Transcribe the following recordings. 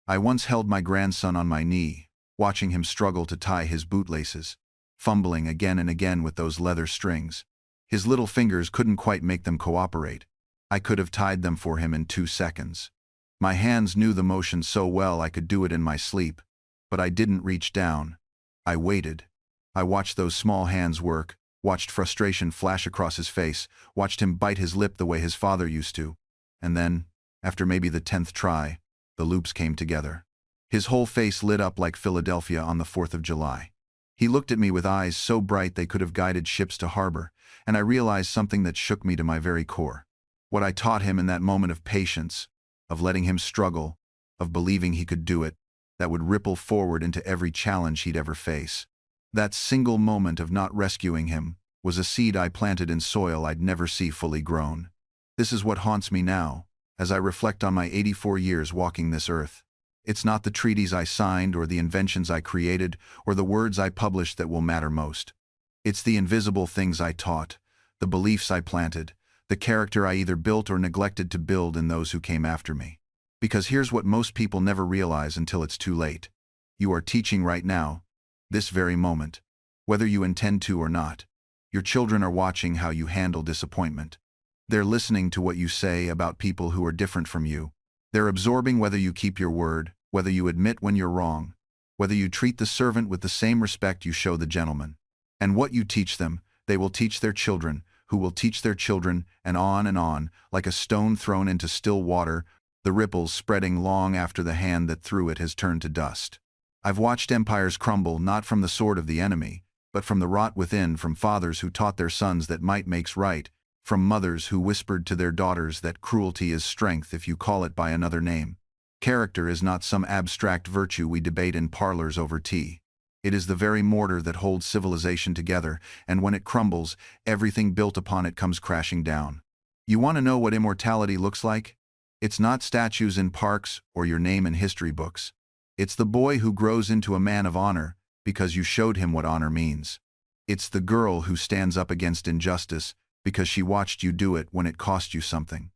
I once held my grandson on my knee, watching him struggle to tie his bootlaces, fumbling again and again with those leather strings. His little fingers couldn't quite make them cooperate. I could have tied them for him in 2 seconds. My hands knew the motion so well I could do it in my sleep, but I didn't reach down. I waited. I watched those small hands work, watched frustration flash across his face, watched him bite his lip the way his father used to. And then, after maybe the 10th try, the loops came together. His whole face lit up like Philadelphia on the 4th of July. He looked at me with eyes so bright they could have guided ships to harbor, and I realized something that shook me to my very core. What I taught him in that moment of patience, of letting him struggle, of believing he could do it, that would ripple forward into every challenge he'd ever face. That single moment of not rescuing him was a seed I planted in soil I'd never see fully grown. This is what haunts me now, as I reflect on my 84 years walking this earth. It's not the treaties I signed or the inventions I created or the words I published that will matter most. It's the invisible things I taught, the beliefs I planted, the character I either built or neglected to build in those who came after me. Because here's what most people never realize until it's too late. You are teaching right now, this very moment. Whether you intend to or not, your children are watching how you handle disappointment. They're listening to what you say about people who are different from you. They're absorbing whether you keep your word, whether you admit when you're wrong, whether you treat the servant with the same respect you show the gentleman. And what you teach them, they will teach their children, who will teach their children, and on, like a stone thrown into still water, the ripples spreading long after the hand that threw it has turned to dust. I've watched empires crumble not from the sword of the enemy, but from the rot within, from fathers who taught their sons that might makes right, from mothers who whispered to their daughters that cruelty is strength if you call it by another name. Character is not some abstract virtue we debate in parlors over tea. It is the very mortar that holds civilization together, and when it crumbles, everything built upon it comes crashing down. You want to know what immortality looks like? It's not statues in parks or your name in history books. It's the boy who grows into a man of honor because you showed him what honor means. It's the girl who stands up against injustice because she watched you do it when it cost you something.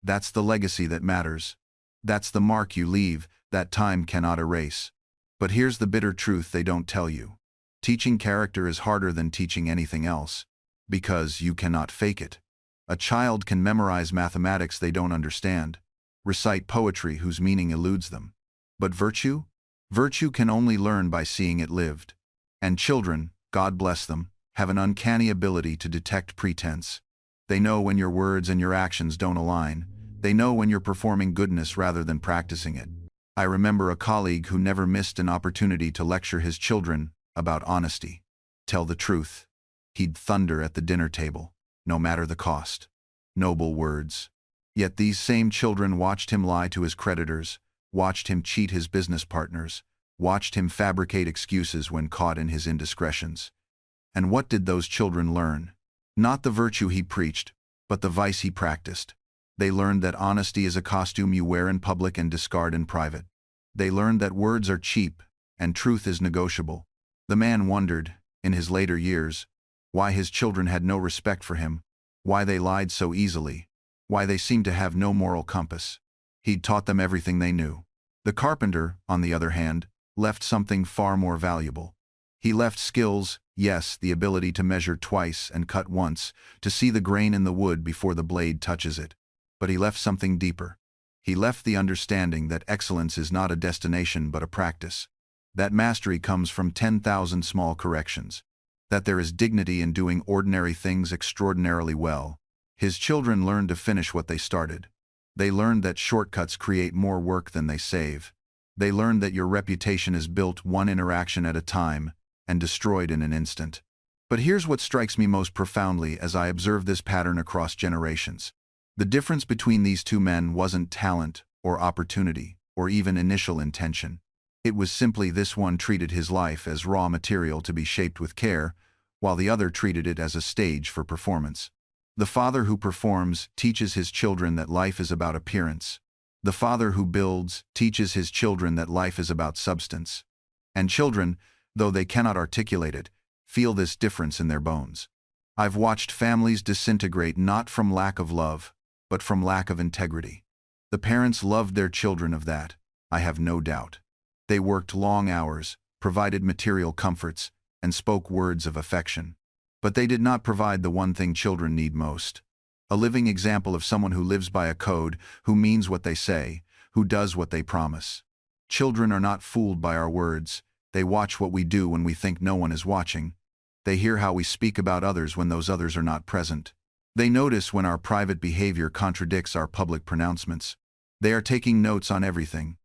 That's the legacy that matters. That's the mark you leave that time cannot erase. But here's the bitter truth they don't tell you. Teaching character is harder than teaching anything else, because you cannot fake it. A child can memorize mathematics they don't understand, recite poetry whose meaning eludes them. But virtue? Virtue can only learn by seeing it lived. And children, God bless them, have an uncanny ability to detect pretense. They know when your words and your actions don't align. They know when you're performing goodness rather than practicing it. I remember a colleague who never missed an opportunity to lecture his children about honesty. Tell the truth. He'd thunder at the dinner table, no matter the cost. Noble words. Yet these same children watched him lie to his creditors, watched him cheat his business partners, watched him fabricate excuses when caught in his indiscretions. And what did those children learn? Not the virtue he preached, but the vice he practiced. They learned that honesty is a costume you wear in public and discard in private. They learned that words are cheap and truth is negotiable. The man wondered, in his later years, why his children had no respect for him, why they lied so easily, why they seemed to have no moral compass. He'd taught them everything they knew. The carpenter, on the other hand, left something far more valuable. He left skills, yes, the ability to measure twice and cut once, to see the grain in the wood before the blade touches it. But he left something deeper. He left the understanding that excellence is not a destination but a practice. That mastery comes from 10,000 small corrections. That there is dignity in doing ordinary things extraordinarily well. His children learned to finish what they started. They learned that shortcuts create more work than they save. They learned that your reputation is built one interaction at a time and destroyed in an instant. But here's what strikes me most profoundly as I observe this pattern across generations. The difference between these two men wasn't talent or opportunity or even initial intention. It was simply this one treated his life as raw material to be shaped with care, while the other treated it as a stage for performance. The father who performs teaches his children that life is about appearance. The father who builds teaches his children that life is about substance. And children, though they cannot articulate it, feel this difference in their bones. I've watched families disintegrate not from lack of love, but from lack of integrity. The parents loved their children of that. I have no doubt. They worked long hours, provided material comforts, and spoke words of affection. But they did not provide the one thing children need most. A living example of someone who lives by a code, who means what they say, who does what they promise. Children are not fooled by our words. They watch what we do when we think no one is watching. They hear how we speak about others when those others are not present. They notice when our private behavior contradicts our public pronouncements. They are taking notes on everything,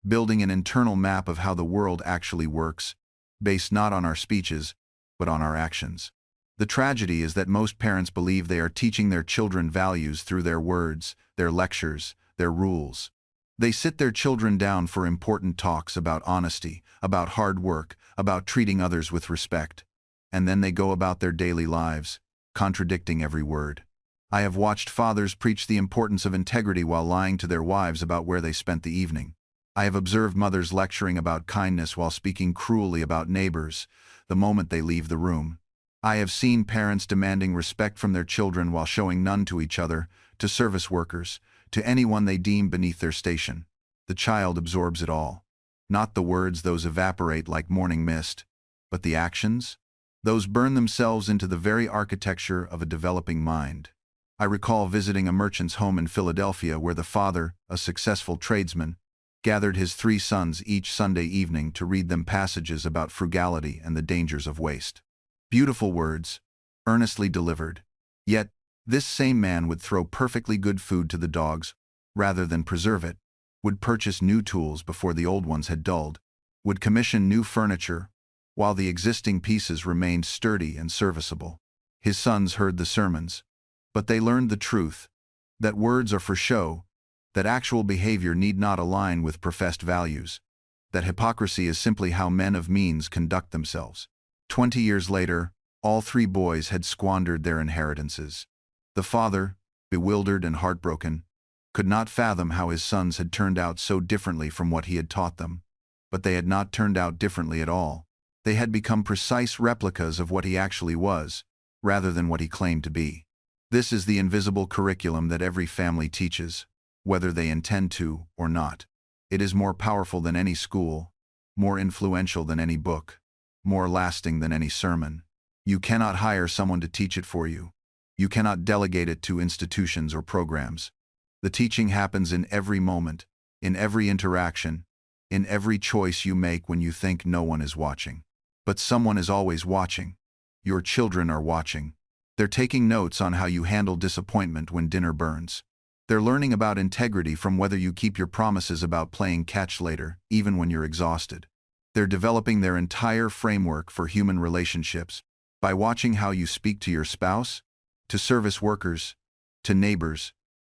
building an internal map of how the world actually works, based not on our speeches, but on our actions. The tragedy is that most parents believe they are teaching their children values through their words, their lectures, their rules. They sit their children down for important talks about honesty, about hard work, about treating others with respect. And then they go about their daily lives, contradicting every word. I have watched fathers preach the importance of integrity while lying to their wives about where they spent the evening. I have observed mothers lecturing about kindness while speaking cruelly about neighbors the moment they leave the room. I have seen parents demanding respect from their children while showing none to each other, to service workers, to anyone they deem beneath their station. The child absorbs it all. Not the words, those evaporate like morning mist, but the actions? Those burn themselves into the very architecture of a developing mind. I recall visiting a merchant's home in Philadelphia where the father, a successful tradesman, gathered his 3 sons each Sunday evening to read them passages about frugality and the dangers of waste. Beautiful words, earnestly delivered. Yet, this same man would throw perfectly good food to the dogs rather than preserve it, would purchase new tools before the old ones had dulled, would commission new furniture while the existing pieces remained sturdy and serviceable. His sons heard the sermons, but they learned the truth, that words are for show, that actual behavior need not align with professed values, that hypocrisy is simply how men of means conduct themselves. 20 years later, all 3 boys had squandered their inheritances. The father, bewildered and heartbroken, could not fathom how his sons had turned out so differently from what he had taught them. But they had not turned out differently at all. They had become precise replicas of what he actually was, rather than what he claimed to be. This is the invisible curriculum that every family teaches, whether they intend to or not. It is more powerful than any school, more influential than any book, more lasting than any sermon. You cannot hire someone to teach it for you. You cannot delegate it to institutions or programs. The teaching happens in every moment, in every interaction, in every choice you make when you think no one is watching. But someone is always watching. Your children are watching. They're taking notes on how you handle disappointment when dinner burns. They're learning about integrity from whether you keep your promises about playing catch later, even when you're exhausted. They're developing their entire framework for human relationships by watching how you speak to your spouse, to service workers, to neighbors,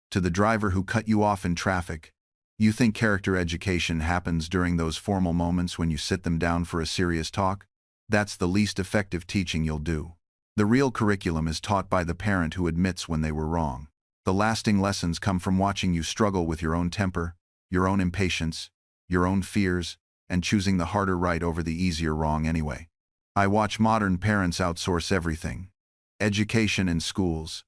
to the driver who cut you off in traffic. You think character education happens during those formal moments when you sit them down for a serious talk? That's the least effective teaching you'll do. The real curriculum is taught by the parent who admits when they were wrong. The lasting lessons come from watching you struggle with your own temper, your own impatience, your own fears, and choosing the harder right over the easier wrong anyway. I watch modern parents outsource everything. Education in schools,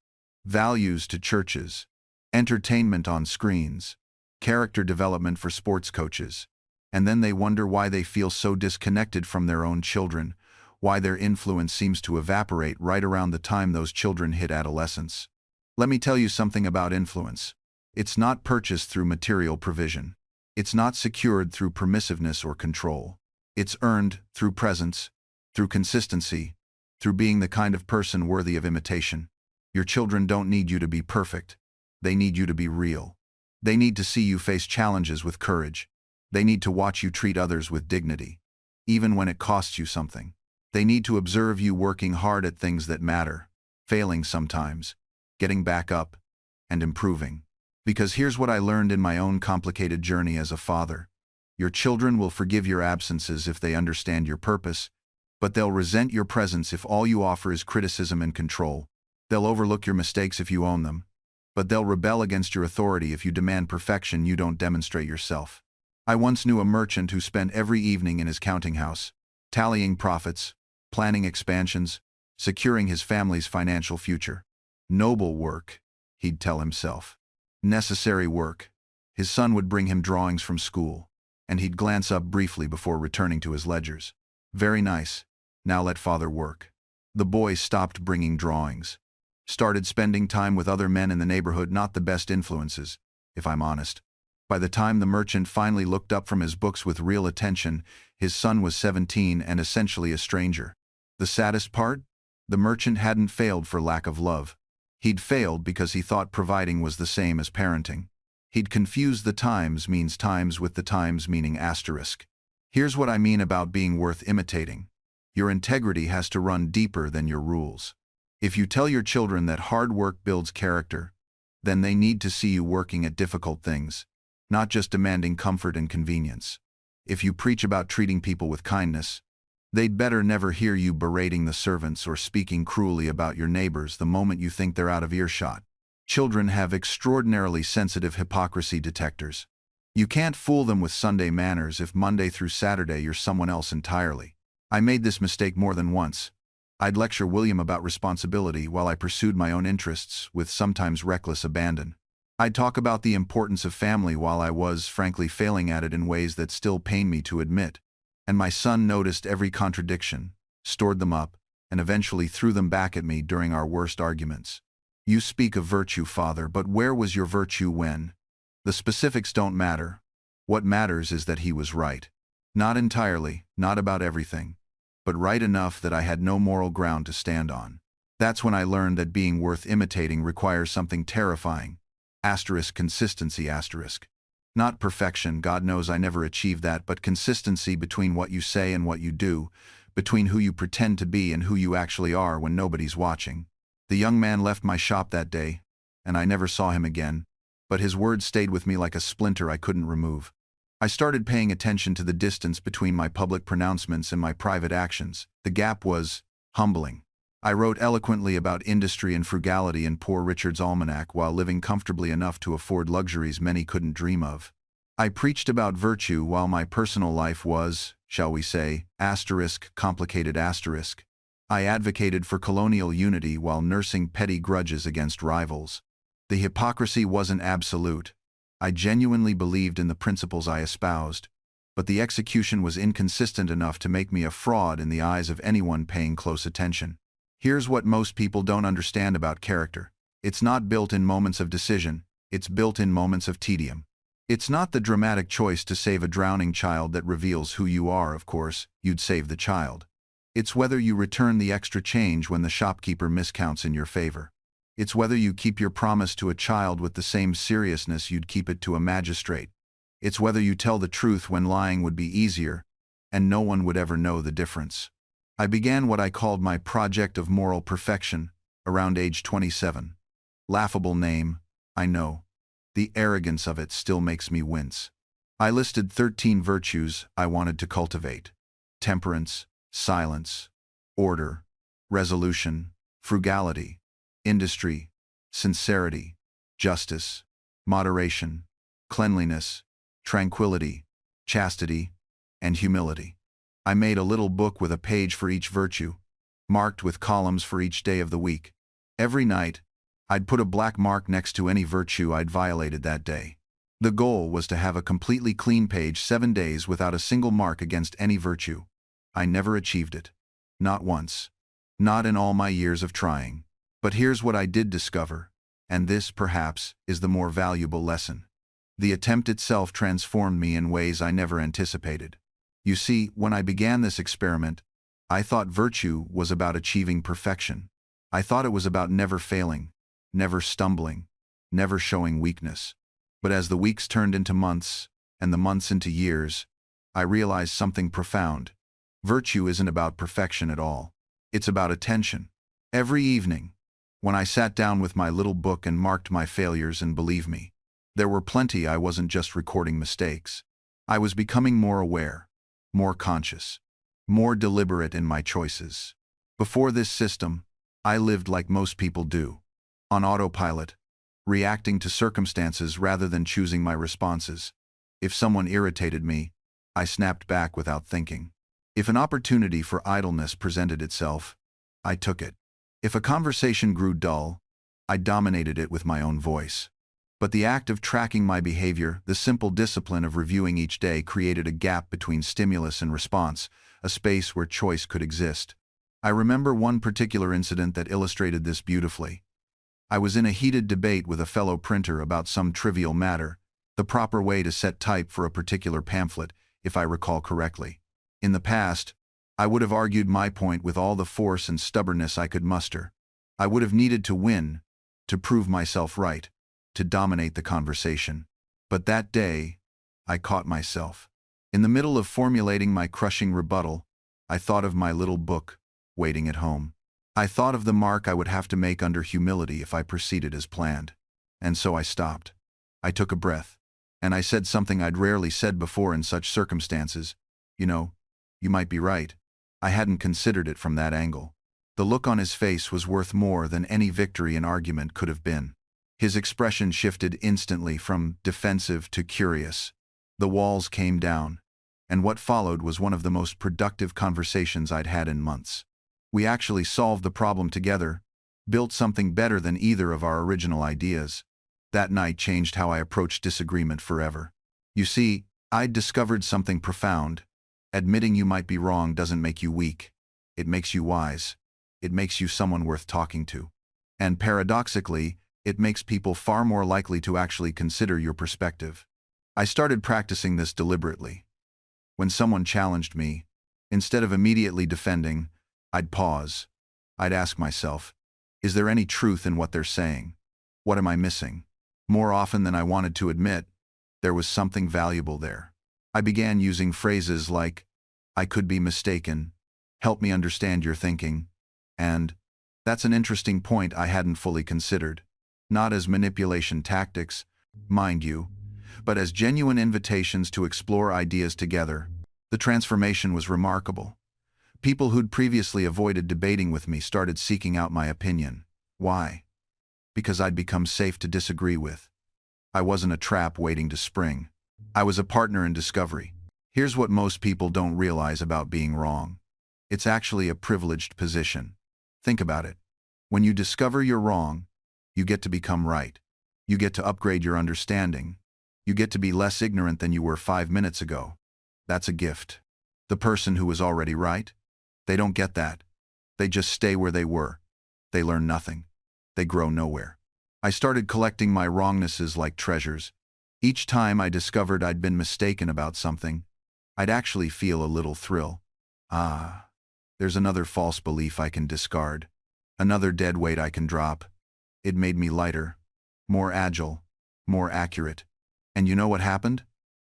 values to churches, entertainment on screens, character development for sports coaches. And then they wonder why they feel so disconnected from their own children, why their influence seems to evaporate right around the time those children hit adolescence. Let me tell you something about influence. It's not purchased through material provision. It's not secured through permissiveness or control. It's earned through presence, through consistency, through being the kind of person worthy of imitation. Your children don't need you to be perfect. They need you to be real. They need to see you face challenges with courage. They need to watch you treat others with dignity, even when it costs you something. They need to observe you working hard at things that matter, failing sometimes, getting back up, and improving. Because here's what I learned in my own complicated journey as a father. Your children will forgive your absences if they understand your purpose, but they'll resent your presence if all you offer is criticism and control. They'll overlook your mistakes if you own them, but they'll rebel against your authority if you demand perfection you don't demonstrate yourself. I once knew a merchant who spent every evening in his counting house, tallying profits, planning expansions, securing his family's financial future. Noble work, he'd tell himself. Necessary work. His son would bring him drawings from school. and he'd glance up briefly before returning to his ledgers. Very nice. Now let father work. The boy stopped bringing drawings. Started spending time with other men in the neighborhood, not the best influences, if I'm honest. By the time the merchant finally looked up from his books with real attention, his son was 17 and essentially a stranger. The saddest part? The merchant hadn't failed for lack of love. He'd failed because he thought providing was the same as parenting. He'd confused the times means times with the times meaning asterisk. Here's what I mean about being worth imitating. Your integrity has to run deeper than your rules. If you tell your children that hard work builds character, then they need to see you working at difficult things, not just demanding comfort and convenience. If you preach about treating people with kindness, they'd better never hear you berating the servants or speaking cruelly about your neighbors the moment you think they're out of earshot. Children have extraordinarily sensitive hypocrisy detectors. You can't fool them with Sunday manners if Monday through Saturday you're someone else entirely. I made this mistake more than once. I'd lecture William about responsibility while I pursued my own interests with sometimes reckless abandon. I'd talk about the importance of family while I was, frankly, failing at it in ways that still pain me to admit. And my son noticed every contradiction, stored them up, and eventually threw them back at me during our worst arguments. You speak of virtue, father, but where was your virtue when? The specifics don't matter. What matters is that he was right. Not entirely, not about everything, but right enough that I had no moral ground to stand on. That's when I learned that being worth imitating requires something terrifying. Consistency. Not perfection, God knows I never achieved that, but consistency between what you say and what you do, between who you pretend to be and who you actually are when nobody's watching. The young man left my shop that day, and I never saw him again, but his words stayed with me like a splinter I couldn't remove. I started paying attention to the distance between my public pronouncements and my private actions. The gap was humbling. I wrote eloquently about industry and frugality in Poor Richard's Almanac while living comfortably enough to afford luxuries many couldn't dream of. I preached about virtue while my personal life was, shall we say, complicated. I advocated for colonial unity while nursing petty grudges against rivals. The hypocrisy wasn't absolute. I genuinely believed in the principles I espoused, but the execution was inconsistent enough to make me a fraud in the eyes of anyone paying close attention. Here's what most people don't understand about character. It's not built in moments of decision, it's built in moments of tedium. It's not the dramatic choice to save a drowning child that reveals who you are, of course, you'd save the child. It's whether you return the extra change when the shopkeeper miscounts in your favor. It's whether you keep your promise to a child with the same seriousness you'd keep it to a magistrate. It's whether you tell the truth when lying would be easier, and no one would ever know the difference. I began what I called my project of moral perfection around age 27. Laughable name, I know. The arrogance of it still makes me wince. I listed 13 virtues I wanted to cultivate: temperance, silence, order, resolution, frugality, industry, sincerity, justice, moderation, cleanliness, tranquility, chastity, and humility. I made a little book with a page for each virtue, marked with columns for each day of the week. Every night, I'd put a black mark next to any virtue I'd violated that day. The goal was to have a completely clean page 7 days without a single mark against any virtue. I never achieved it. Not once. Not in all my years of trying. But here's what I did discover, and this, perhaps, is the more valuable lesson. The attempt itself transformed me in ways I never anticipated. You see, when I began this experiment, I thought virtue was about achieving perfection. I thought it was about never failing, never stumbling, never showing weakness. But as the weeks turned into months, and the months into years, I realized something profound. Virtue isn't about perfection at all. It's about attention. Every evening, when I sat down with my little book and marked my failures, and believe me, there were plenty, I wasn't just recording mistakes. I was becoming more aware, more conscious, more deliberate in my choices. Before this system, I lived like most people do, on autopilot, reacting to circumstances rather than choosing my responses. If someone irritated me, I snapped back without thinking. If an opportunity for idleness presented itself, I took it. If a conversation grew dull, I dominated it with my own voice. But the act of tracking my behavior, the simple discipline of reviewing each day, created a gap between stimulus and response, a space where choice could exist. I remember one particular incident that illustrated this beautifully. I was in a heated debate with a fellow printer about some trivial matter, the proper way to set type for a particular pamphlet, if I recall correctly. In the past, I would have argued my point with all the force and stubbornness I could muster. I would have needed to win, to prove myself right, to dominate the conversation. But that day, I caught myself. In the middle of formulating my crushing rebuttal, I thought of my little book, waiting at home. I thought of the mark I would have to make under humility if I proceeded as planned. And so I stopped. I took a breath. And I said something I'd rarely said before in such circumstances. You know, you might be right. I hadn't considered it from that angle. The look on his face was worth more than any victory in argument could have been. His expression shifted instantly from defensive to curious. The walls came down, and what followed was one of the most productive conversations I'd had in months. We actually solved the problem together, built something better than either of our original ideas. That night changed how I approached disagreement forever. You see, I'd discovered something profound. Admitting you might be wrong doesn't make you weak. It makes you wise. It makes you someone worth talking to. And paradoxically, it makes people far more likely to actually consider your perspective. I started practicing this deliberately. When someone challenged me, instead of immediately defending, I'd pause. I'd ask myself, is there any truth in what they're saying? What am I missing? More often than I wanted to admit, there was something valuable there. I began using phrases like, I could be mistaken, help me understand your thinking, and, that's an interesting point I hadn't fully considered. Not as manipulation tactics, mind you, but as genuine invitations to explore ideas together. The transformation was remarkable. People who'd previously avoided debating with me started seeking out my opinion. Why? Because I'd become safe to disagree with. I wasn't a trap waiting to spring. I was a partner in discovery. Here's what most people don't realize about being wrong. It's actually a privileged position. Think about it. When you discover you're wrong, you get to become right. You get to upgrade your understanding. You get to be less ignorant than you were 5 minutes ago. That's a gift. The person who was already right, they don't get that. They just stay where they were. They learn nothing. They grow nowhere. I started collecting my wrongnesses like treasures. Each time I discovered I'd been mistaken about something, I'd actually feel a little thrill. Ah, there's another false belief I can discard. Another dead weight I can drop. It made me lighter, more agile, more accurate. And you know what happened?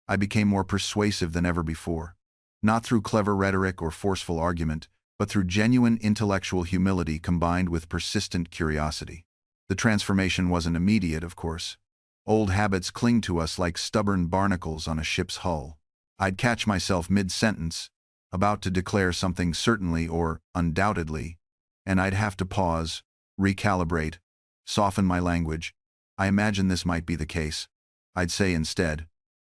I became more persuasive than ever before. Not through clever rhetoric or forceful argument, but through genuine intellectual humility combined with persistent curiosity. The transformation wasn't immediate, of course. Old habits cling to us like stubborn barnacles on a ship's hull. I'd catch myself mid-sentence, about to declare something certainly or undoubtedly, and I'd have to pause, recalibrate, soften my language. I imagine this might be the case. I'd say instead,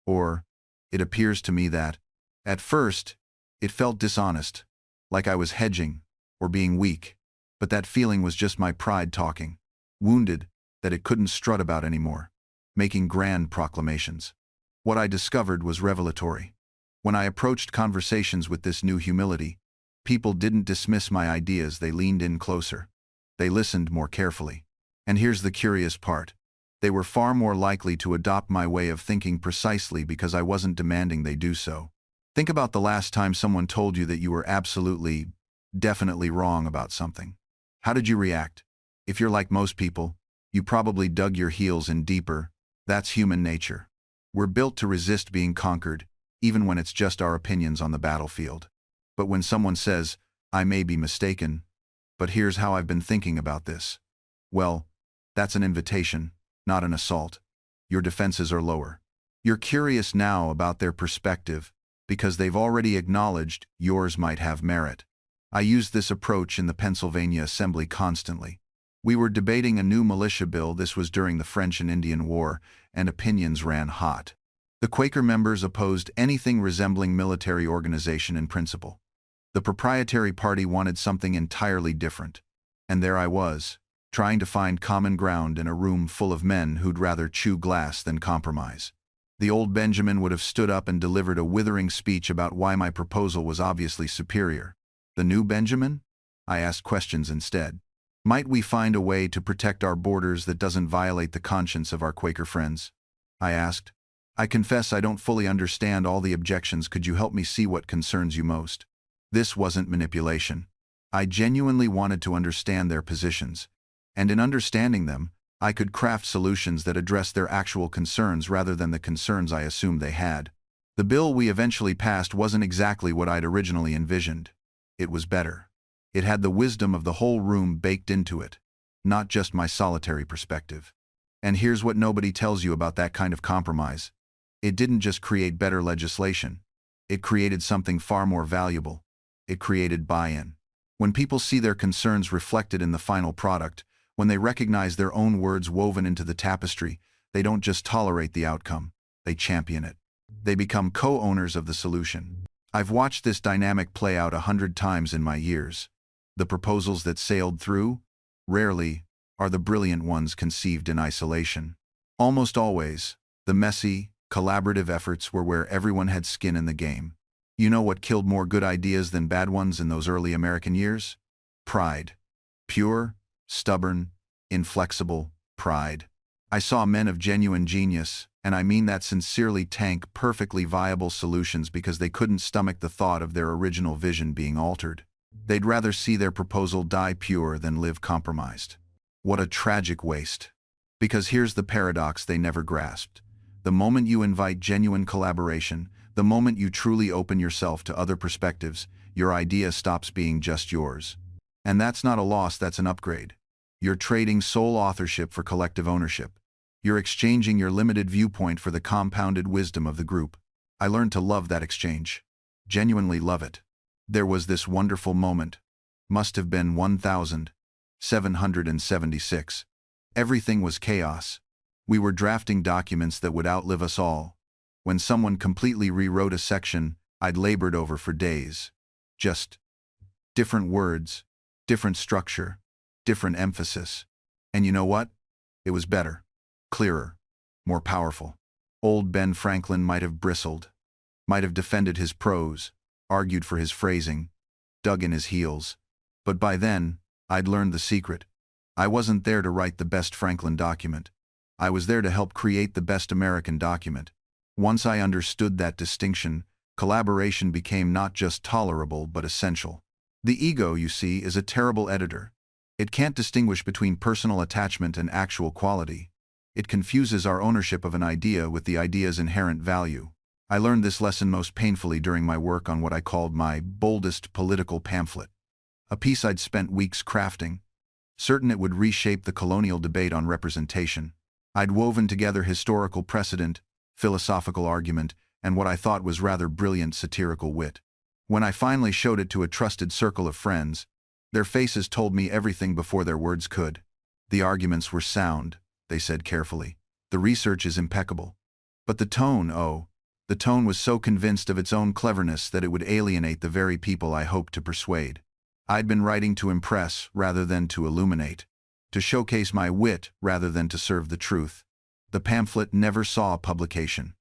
or, it appears to me that, at first, it felt dishonest, like I was hedging, or being weak, but that feeling was just my pride talking, wounded that it couldn't strut about anymore, making grand proclamations. What I discovered was revelatory. When I approached conversations with this new humility, people didn't dismiss my ideas, they leaned in closer. They listened more carefully. And here's the curious part. They were far more likely to adopt my way of thinking precisely because I wasn't demanding they do so. Think about the last time someone told you that you were absolutely, definitely wrong about something. How did you react? If you're like most people, you probably dug your heels in deeper. That's human nature. We're built to resist being conquered, even when it's just our opinions on the battlefield. But when someone says, I may be mistaken, but here's how I've been thinking about this, well, that's an invitation, not an assault. Your defenses are lower. You're curious now about their perspective because they've already acknowledged yours might have merit. I used this approach in the Pennsylvania Assembly constantly. We were debating a new militia bill. This was during the French and Indian War, and opinions ran hot. The Quaker members opposed anything resembling military organization in principle. The Proprietary Party wanted something entirely different. And there I was, trying to find common ground in a room full of men who'd rather chew glass than compromise. The old Benjamin would have stood up and delivered a withering speech about why my proposal was obviously superior. The new Benjamin? I asked questions instead. Might we find a way to protect our borders that doesn't violate the conscience of our Quaker friends? I asked. I confess I don't fully understand all the objections. Could you help me see what concerns you most? This wasn't manipulation. I genuinely wanted to understand their positions, and in understanding them, I could craft solutions that addressed their actual concerns rather than the concerns I assumed they had. The bill we eventually passed wasn't exactly what I'd originally envisioned. It was better. It had the wisdom of the whole room baked into it, not just my solitary perspective. And here's what nobody tells you about that kind of compromise. It didn't just create better legislation. It created something far more valuable. It created buy-in. When people see their concerns reflected in the final product, when they recognize their own words woven into the tapestry, they don't just tolerate the outcome, they champion it. They become co-owners of the solution. I've watched this dynamic play out 100 times in my years. The proposals that sailed through, rarely, are the brilliant ones conceived in isolation. Almost always, the messy, collaborative efforts were where everyone had skin in the game. You know what killed more good ideas than bad ones in those early American years? Pride. Pure, stubborn, inflexible pride. I saw men of genuine genius, and I mean that sincerely, tank perfectly viable solutions because they couldn't stomach the thought of their original vision being altered. They'd rather see their proposal die pure than live compromised. What a tragic waste. Because here's the paradox they never grasped. The moment you invite genuine collaboration, the moment you truly open yourself to other perspectives, your idea stops being just yours. And that's not a loss, that's an upgrade. You're trading sole authorship for collective ownership. You're exchanging your limited viewpoint for the compounded wisdom of the group. I learned to love that exchange. Genuinely love it. There was this wonderful moment. Must have been 1776. Everything was chaos. We were drafting documents that would outlive us all. When someone completely rewrote a section I'd labored over for days. Just different words, different structure, different emphasis. And you know what? It was better, clearer, more powerful. Old Ben Franklin might have bristled, might have defended his prose, argued for his phrasing, dug in his heels. But by then, I'd learned the secret. I wasn't there to write the best Franklin document. I was there to help create the best American document. Once I understood that distinction, collaboration became not just tolerable but essential. The ego, you see, is a terrible editor. It can't distinguish between personal attachment and actual quality. It confuses our ownership of an idea with the idea's inherent value. I learned this lesson most painfully during my work on what I called my boldest political pamphlet. A piece I'd spent weeks crafting, certain it would reshape the colonial debate on representation. I'd woven together historical precedent, philosophical argument, and what I thought was rather brilliant satirical wit. When I finally showed it to a trusted circle of friends, their faces told me everything before their words could. The arguments were sound, they said carefully. The research is impeccable. But the tone was so convinced of its own cleverness that it would alienate the very people I hoped to persuade. I'd been writing to impress rather than to illuminate, to showcase my wit rather than to serve the truth. The pamphlet never saw publication.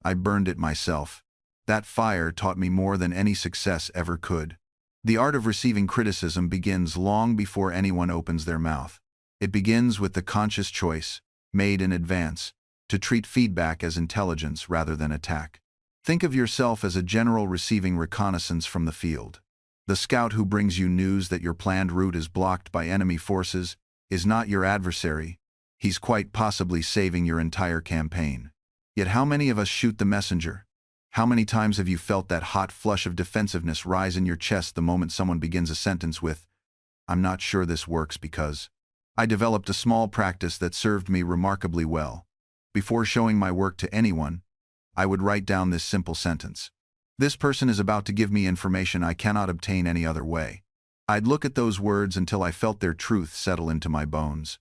I burned it myself. That fire taught me more than any success ever could. The art of receiving criticism begins long before anyone opens their mouth. It begins with the conscious choice, made in advance, to treat feedback as intelligence rather than attack. Think of yourself as a general receiving reconnaissance from the field. The scout who brings you news that your planned route is blocked by enemy forces is not your adversary. He's quite possibly saving your entire campaign. Yet how many of us shoot the messenger? How many times have you felt that hot flush of defensiveness rise in your chest the moment someone begins a sentence with, "I'm not sure this works because..." I developed a small practice that served me remarkably well. Before showing my work to anyone, I would write down this simple sentence. This person is about to give me information I cannot obtain any other way. I'd look at those words until I felt their truth settle into my bones.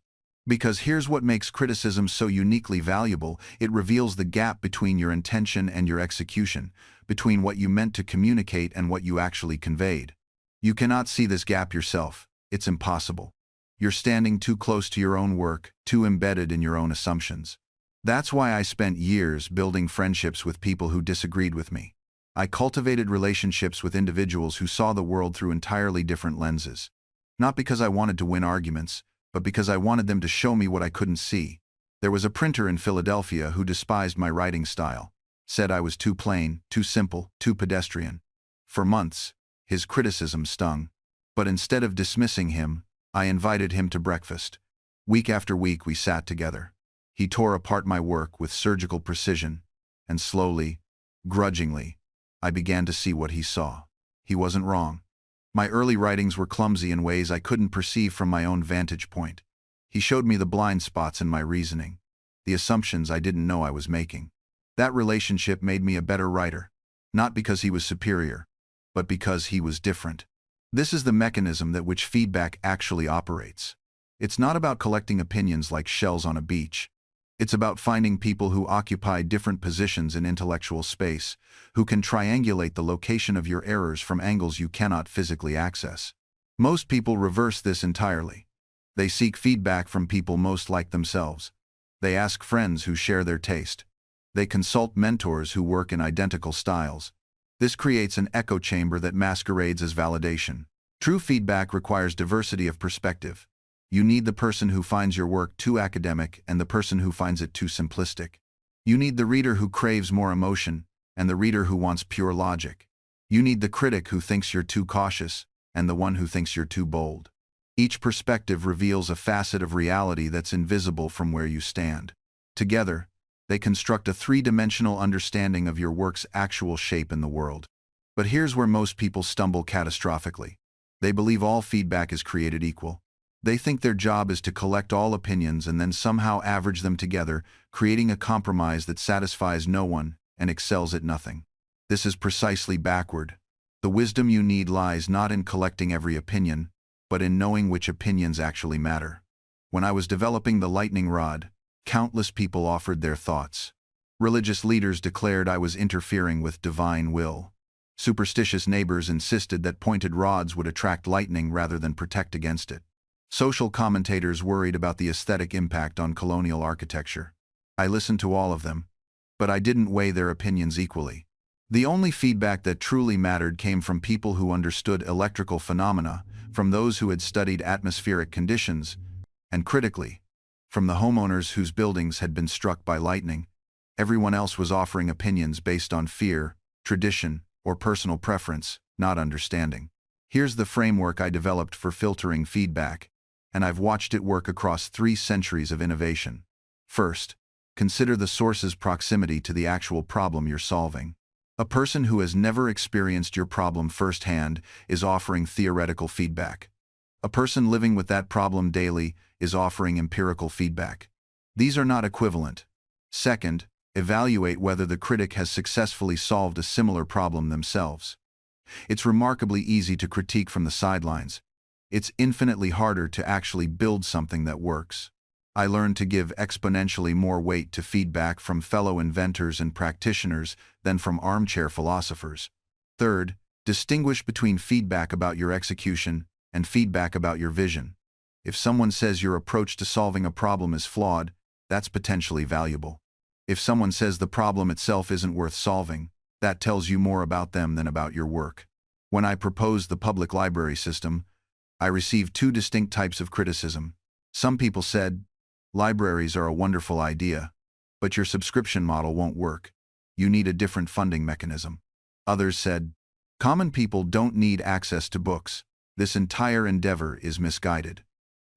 Because here's what makes criticism so uniquely valuable: it reveals the gap between your intention and your execution, between what you meant to communicate and what you actually conveyed. You cannot see this gap yourself. It's impossible. You're standing too close to your own work, too embedded in your own assumptions. That's why I spent years building friendships with people who disagreed with me. I cultivated relationships with individuals who saw the world through entirely different lenses. Not because I wanted to win arguments, but because I wanted them to show me what I couldn't see. There was a printer in Philadelphia who despised my writing style, said I was too plain, too simple, too pedestrian. For months, his criticism stung. But instead of dismissing him, I invited him to breakfast. Week after week we sat together. He tore apart my work with surgical precision, and slowly, grudgingly, I began to see what he saw. He wasn't wrong. My early writings were clumsy in ways I couldn't perceive from my own vantage point. He showed me the blind spots in my reasoning, the assumptions I didn't know I was making. That relationship made me a better writer, not because he was superior, but because he was different. This is the mechanism that which feedback actually operates. It's not about collecting opinions like shells on a beach. It's about finding people who occupy different positions in intellectual space, who can triangulate the location of your errors from angles you cannot physically access. Most people reverse this entirely. They seek feedback from people most like themselves. They ask friends who share their taste. They consult mentors who work in identical styles. This creates an echo chamber that masquerades as validation. True feedback requires diversity of perspective. You need the person who finds your work too academic and the person who finds it too simplistic. You need the reader who craves more emotion and the reader who wants pure logic. You need the critic who thinks you're too cautious and the one who thinks you're too bold. Each perspective reveals a facet of reality that's invisible from where you stand. Together, they construct a three-dimensional understanding of your work's actual shape in the world. But here's where most people stumble catastrophically. They believe all feedback is created equal. They think their job is to collect all opinions and then somehow average them together, creating a compromise that satisfies no one and excels at nothing. This is precisely backward. The wisdom you need lies not in collecting every opinion, but in knowing which opinions actually matter. When I was developing the lightning rod, countless people offered their thoughts. Religious leaders declared I was interfering with divine will. Superstitious neighbors insisted that pointed rods would attract lightning rather than protect against it. Social commentators worried about the aesthetic impact on colonial architecture. I listened to all of them, but I didn't weigh their opinions equally. The only feedback that truly mattered came from people who understood electrical phenomena, from those who had studied atmospheric conditions, and critically, from the homeowners whose buildings had been struck by lightning. Everyone else was offering opinions based on fear, tradition, or personal preference, not understanding. Here's the framework I developed for filtering feedback, and I've watched it work across 3 centuries of innovation. First, consider the source's proximity to the actual problem you're solving. A person who has never experienced your problem firsthand is offering theoretical feedback. A person living with that problem daily is offering empirical feedback. These are not equivalent. Second, evaluate whether the critic has successfully solved a similar problem themselves. It's remarkably easy to critique from the sidelines. It's infinitely harder to actually build something that works. I learned to give exponentially more weight to feedback from fellow inventors and practitioners than from armchair philosophers. Third, distinguish between feedback about your execution and feedback about your vision. If someone says your approach to solving a problem is flawed, that's potentially valuable. If someone says the problem itself isn't worth solving, that tells you more about them than about your work. When I proposed the public library system, I received 2 distinct types of criticism. Some people said, libraries are a wonderful idea, but your subscription model won't work. You need a different funding mechanism. Others said, common people don't need access to books. This entire endeavor is misguided.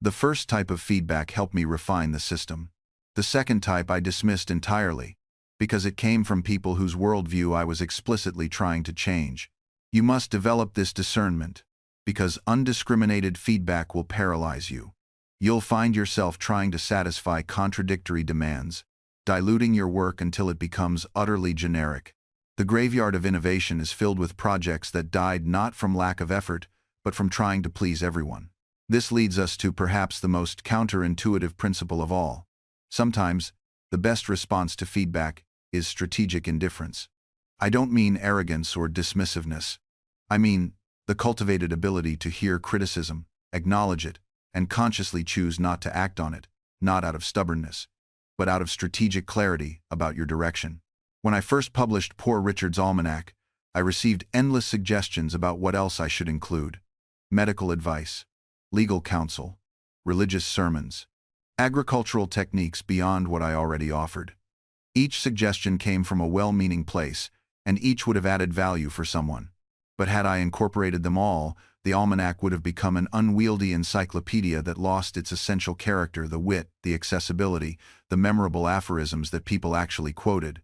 The first type of feedback helped me refine the system. The second type I dismissed entirely, because it came from people whose worldview I was explicitly trying to change. You must develop this discernment, because undiscriminated feedback will paralyze you. You'll find yourself trying to satisfy contradictory demands, diluting your work until it becomes utterly generic. The graveyard of innovation is filled with projects that died not from lack of effort, but from trying to please everyone. This leads us to perhaps the most counterintuitive principle of all. Sometimes, the best response to feedback is strategic indifference. I don't mean arrogance or dismissiveness. I mean the cultivated ability to hear criticism, acknowledge it, and consciously choose not to act on it, not out of stubbornness, but out of strategic clarity about your direction. When I first published Poor Richard's Almanac, I received endless suggestions about what else I should include: medical advice, legal counsel, religious sermons, agricultural techniques beyond what I already offered. Each suggestion came from a well-meaning place, and each would have added value for someone. But had I incorporated them all, the almanac would have become an unwieldy encyclopedia that lost its essential character, the wit, the accessibility, the memorable aphorisms that people actually quoted.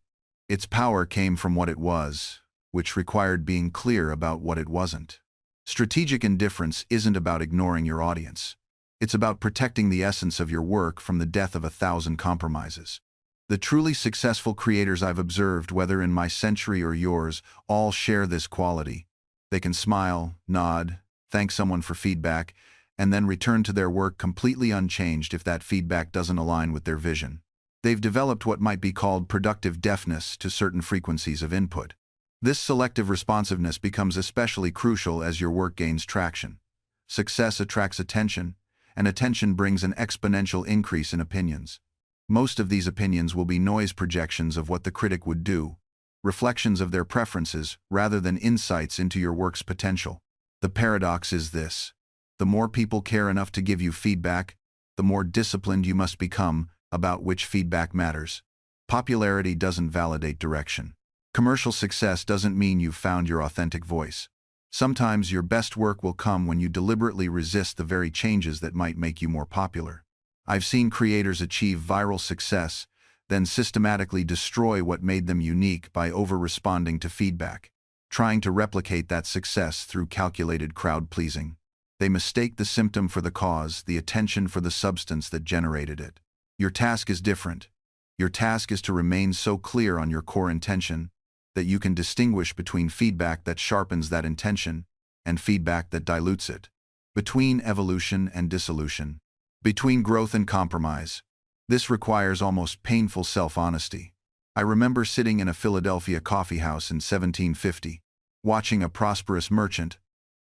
Its power came from what it was, which required being clear about what it wasn't. Strategic indifference isn't about ignoring your audience. It's about protecting the essence of your work from the death of 1,000 compromises. The truly successful creators I've observed, whether in my century or yours, all share this quality. They can smile, nod, thank someone for feedback, and then return to their work completely unchanged if that feedback doesn't align with their vision. They've developed what might be called productive deafness to certain frequencies of input. This selective responsiveness becomes especially crucial as your work gains traction. Success attracts attention, and attention brings an exponential increase in opinions. Most of these opinions will be noise projections of what the critic would do, reflections of their preferences rather than insights into your work's potential. The paradox is this: the more people care enough to give you feedback, the more disciplined you must become about which feedback matters. Popularity doesn't validate direction. Commercial success doesn't mean you've found your authentic voice. Sometimes your best work will come when you deliberately resist the very changes that might make you more popular. I've seen creators achieve viral success, then systematically destroy what made them unique by over-responding to feedback, trying to replicate that success through calculated crowd-pleasing. They mistake the symptom for the cause, the attention for the substance that generated it. Your task is different. Your task is to remain so clear on your core intention that you can distinguish between feedback that sharpens that intention and feedback that dilutes it, between evolution and dissolution, between growth and compromise. This requires almost painful self-honesty. I remember sitting in a Philadelphia coffeehouse in 1750, watching a prosperous merchant,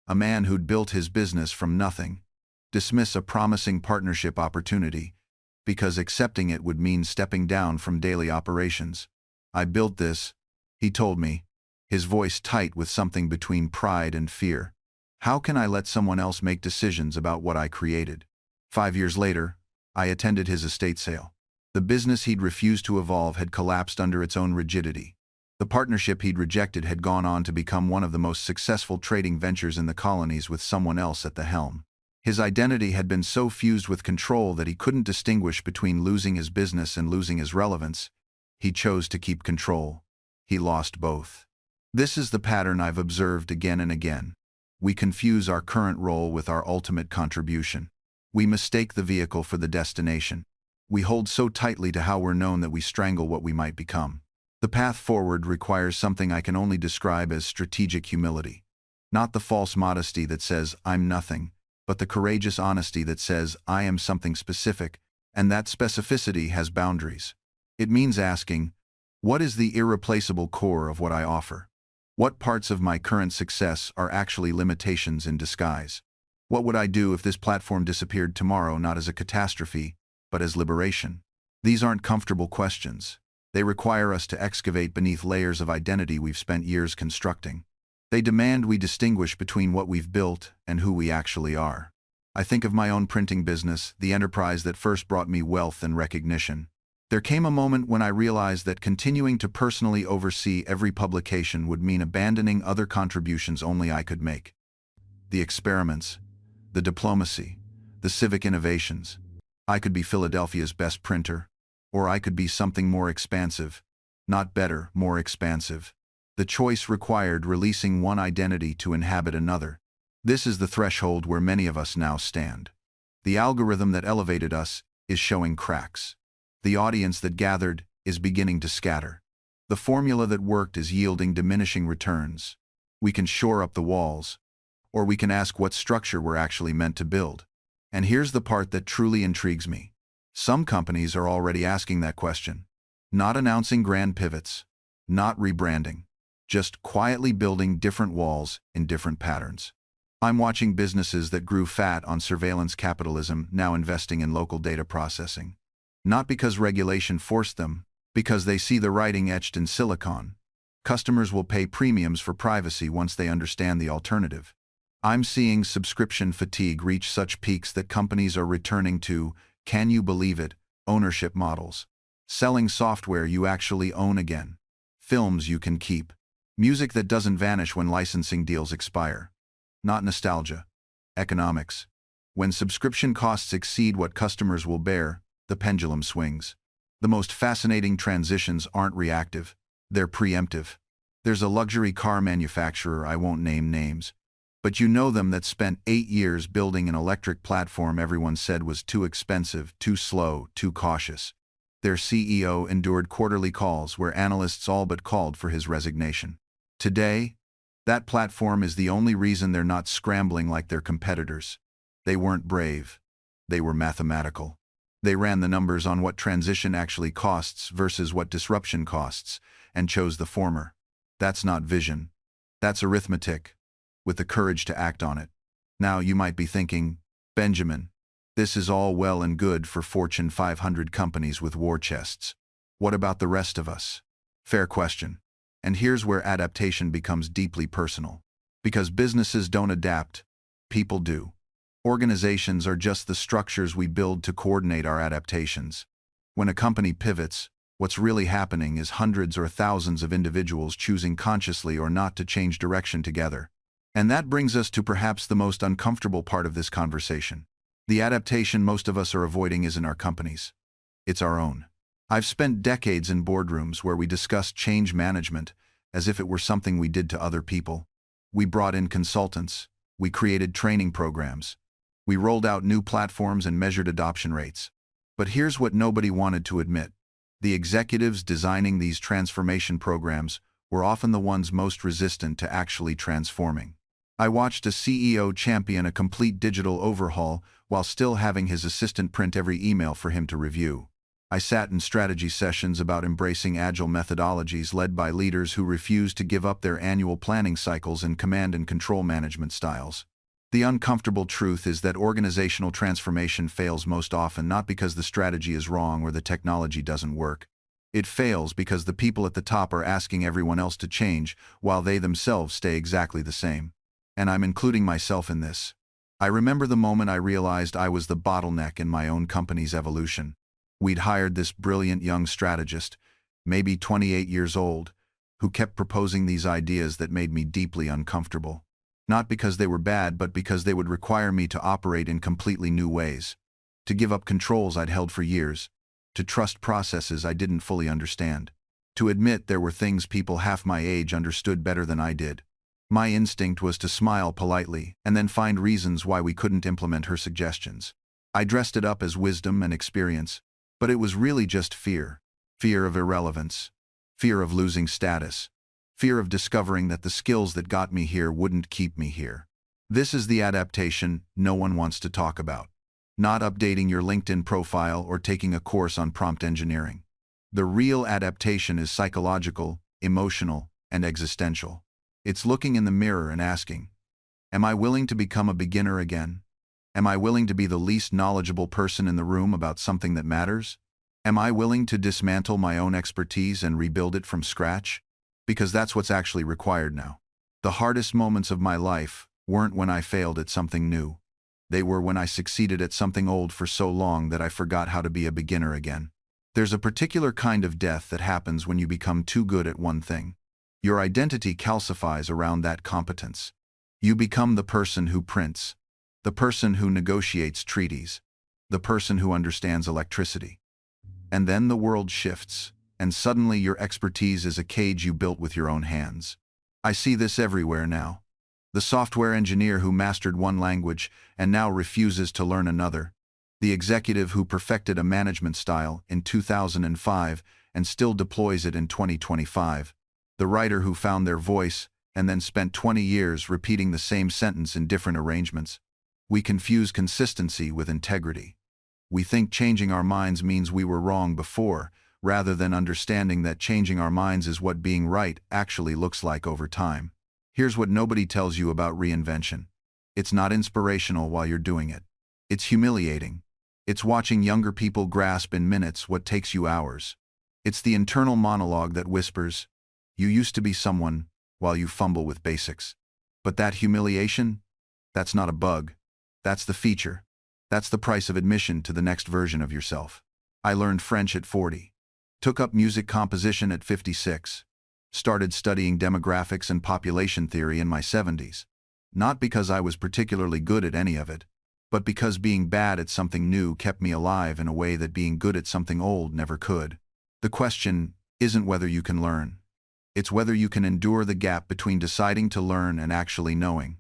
a man who'd built his business from nothing, dismiss a promising partnership opportunity because accepting it would mean stepping down from daily operations. "I built this," he told me, his voice tight with something between pride and fear. "How can I let someone else make decisions about what I created?" 5 years later, I attended his estate sale. The business he'd refused to evolve had collapsed under its own rigidity. The partnership he'd rejected had gone on to become one of the most successful trading ventures in the colonies with someone else at the helm. His identity had been so fused with control that he couldn't distinguish between losing his business and losing his relevance. He chose to keep control. He lost both. This is the pattern I've observed again and again. We confuse our current role with our ultimate contribution. We mistake the vehicle for the destination. We hold so tightly to how we're known that we strangle what we might become. The path forward requires something I can only describe as strategic humility. Not the false modesty that says, "I'm nothing," but the courageous honesty that says, "I am something specific," and that specificity has boundaries. It means asking, what is the irreplaceable core of what I offer? What parts of my current success are actually limitations in disguise? What would I do if this platform disappeared tomorrow, not as a catastrophe, but as liberation? These aren't comfortable questions. They require us to excavate beneath layers of identity we've spent years constructing. They demand we distinguish between what we've built and who we actually are. I think of my own printing business, the enterprise that first brought me wealth and recognition. There came a moment when I realized that continuing to personally oversee every publication would mean abandoning other contributions only I could make. The experiments, the diplomacy, the civic innovations. I could be Philadelphia's best printer, or I could be something more expansive. Not better, more expansive. The choice required releasing one identity to inhabit another. This is the threshold where many of us now stand. The algorithm that elevated us is showing cracks. The audience that gathered is beginning to scatter. The formula that worked is yielding diminishing returns. We can shore up the walls, or we can ask what structure we're actually meant to build. And here's the part that truly intrigues me. Some companies are already asking that question. Not announcing grand pivots, not rebranding, just quietly building different walls in different patterns. I'm watching businesses that grew fat on surveillance capitalism now investing in local data processing. Not because regulation forced them, because they see the writing etched in silicon. Customers will pay premiums for privacy once they understand the alternative. I'm seeing subscription fatigue reach such peaks that companies are returning to, can you believe it, ownership models. Selling software you actually own again. Films you can keep. Music that doesn't vanish when licensing deals expire. Not nostalgia. Economics. When subscription costs exceed what customers will bear, the pendulum swings. The most fascinating transitions aren't reactive, they're preemptive. There's a luxury car manufacturer, I won't name names, but you know them, that spent 8 years building an electric platform everyone said was too expensive, too slow, too cautious. Their CEO endured quarterly calls where analysts all but called for his resignation. Today, that platform is the only reason they're not scrambling like their competitors. They weren't brave. They were mathematical. They ran the numbers on what transition actually costs versus what disruption costs, and chose the former. That's not vision. That's arithmetic, with the courage to act on it. Now you might be thinking, Benjamin, this is all well and good for Fortune 500 companies with war chests. What about the rest of us? Fair question. And here's where adaptation becomes deeply personal. Because businesses don't adapt, people do. Organizations are just the structures we build to coordinate our adaptations. When a company pivots, what's really happening is hundreds or thousands of individuals choosing consciously or not to change direction together. And that brings us to perhaps the most uncomfortable part of this conversation. The adaptation most of us are avoiding isn't our companies. It's our own. I've spent decades in boardrooms where we discussed change management as if it were something we did to other people. We brought in consultants. We created training programs. We rolled out new platforms and measured adoption rates. But here's what nobody wanted to admit. The executives designing these transformation programs were often the ones most resistant to actually transforming. I watched a CEO champion a complete digital overhaul while still having his assistant print every email for him to review. I sat in strategy sessions about embracing agile methodologies led by leaders who refused to give up their annual planning cycles and command and control management styles. The uncomfortable truth is that organizational transformation fails most often not because the strategy is wrong or the technology doesn't work. It fails because the people at the top are asking everyone else to change while they themselves stay exactly the same. And I'm including myself in this. I remember the moment I realized I was the bottleneck in my own company's evolution. We'd hired this brilliant young strategist, maybe 28 years old, who kept proposing these ideas that made me deeply uncomfortable. Not because they were bad, but because they would require me to operate in completely new ways. To give up controls I'd held for years. To trust processes I didn't fully understand. To admit there were things people half my age understood better than I did. My instinct was to smile politely and then find reasons why we couldn't implement her suggestions. I dressed it up as wisdom and experience, but it was really just fear. Fear of irrelevance. Fear of losing status. Fear of discovering that the skills that got me here wouldn't keep me here. This is the adaptation no one wants to talk about. Not updating your LinkedIn profile or taking a course on prompt engineering. The real adaptation is psychological, emotional, and existential. It's looking in the mirror and asking, am I willing to become a beginner again? Am I willing to be the least knowledgeable person in the room about something that matters? Am I willing to dismantle my own expertise and rebuild it from scratch? Because that's what's actually required now. The hardest moments of my life weren't when I failed at something new. They were when I succeeded at something old for so long that I forgot how to be a beginner again. There's a particular kind of death that happens when you become too good at one thing. Your identity calcifies around that competence. You become the person who prints, the person who negotiates treaties, the person who understands electricity. And then the world shifts, and suddenly your expertise is a cage you built with your own hands. I see this everywhere now. The software engineer who mastered one language and now refuses to learn another. The executive who perfected a management style in 2005 and still deploys it in 2025. The writer who found their voice and then spent 20 years repeating the same sentence in different arrangements. We confuse consistency with integrity. We think changing our minds means we were wrong before, rather than understanding that changing our minds is what being right actually looks like over time. Here's what nobody tells you about reinvention. It's not inspirational while you're doing it. It's humiliating. It's watching younger people grasp in minutes what takes you hours. It's the internal monologue that whispers, "You used to be someone," while you fumble with basics. But that humiliation? That's not a bug. That's the feature. That's the price of admission to the next version of yourself. I learned French at 40. Took up music composition at 56. Started studying demographics and population theory in my 70s. Not because I was particularly good at any of it, but because being bad at something new kept me alive in a way that being good at something old never could. The question isn't whether you can learn. It's whether you can endure the gap between deciding to learn and actually knowing.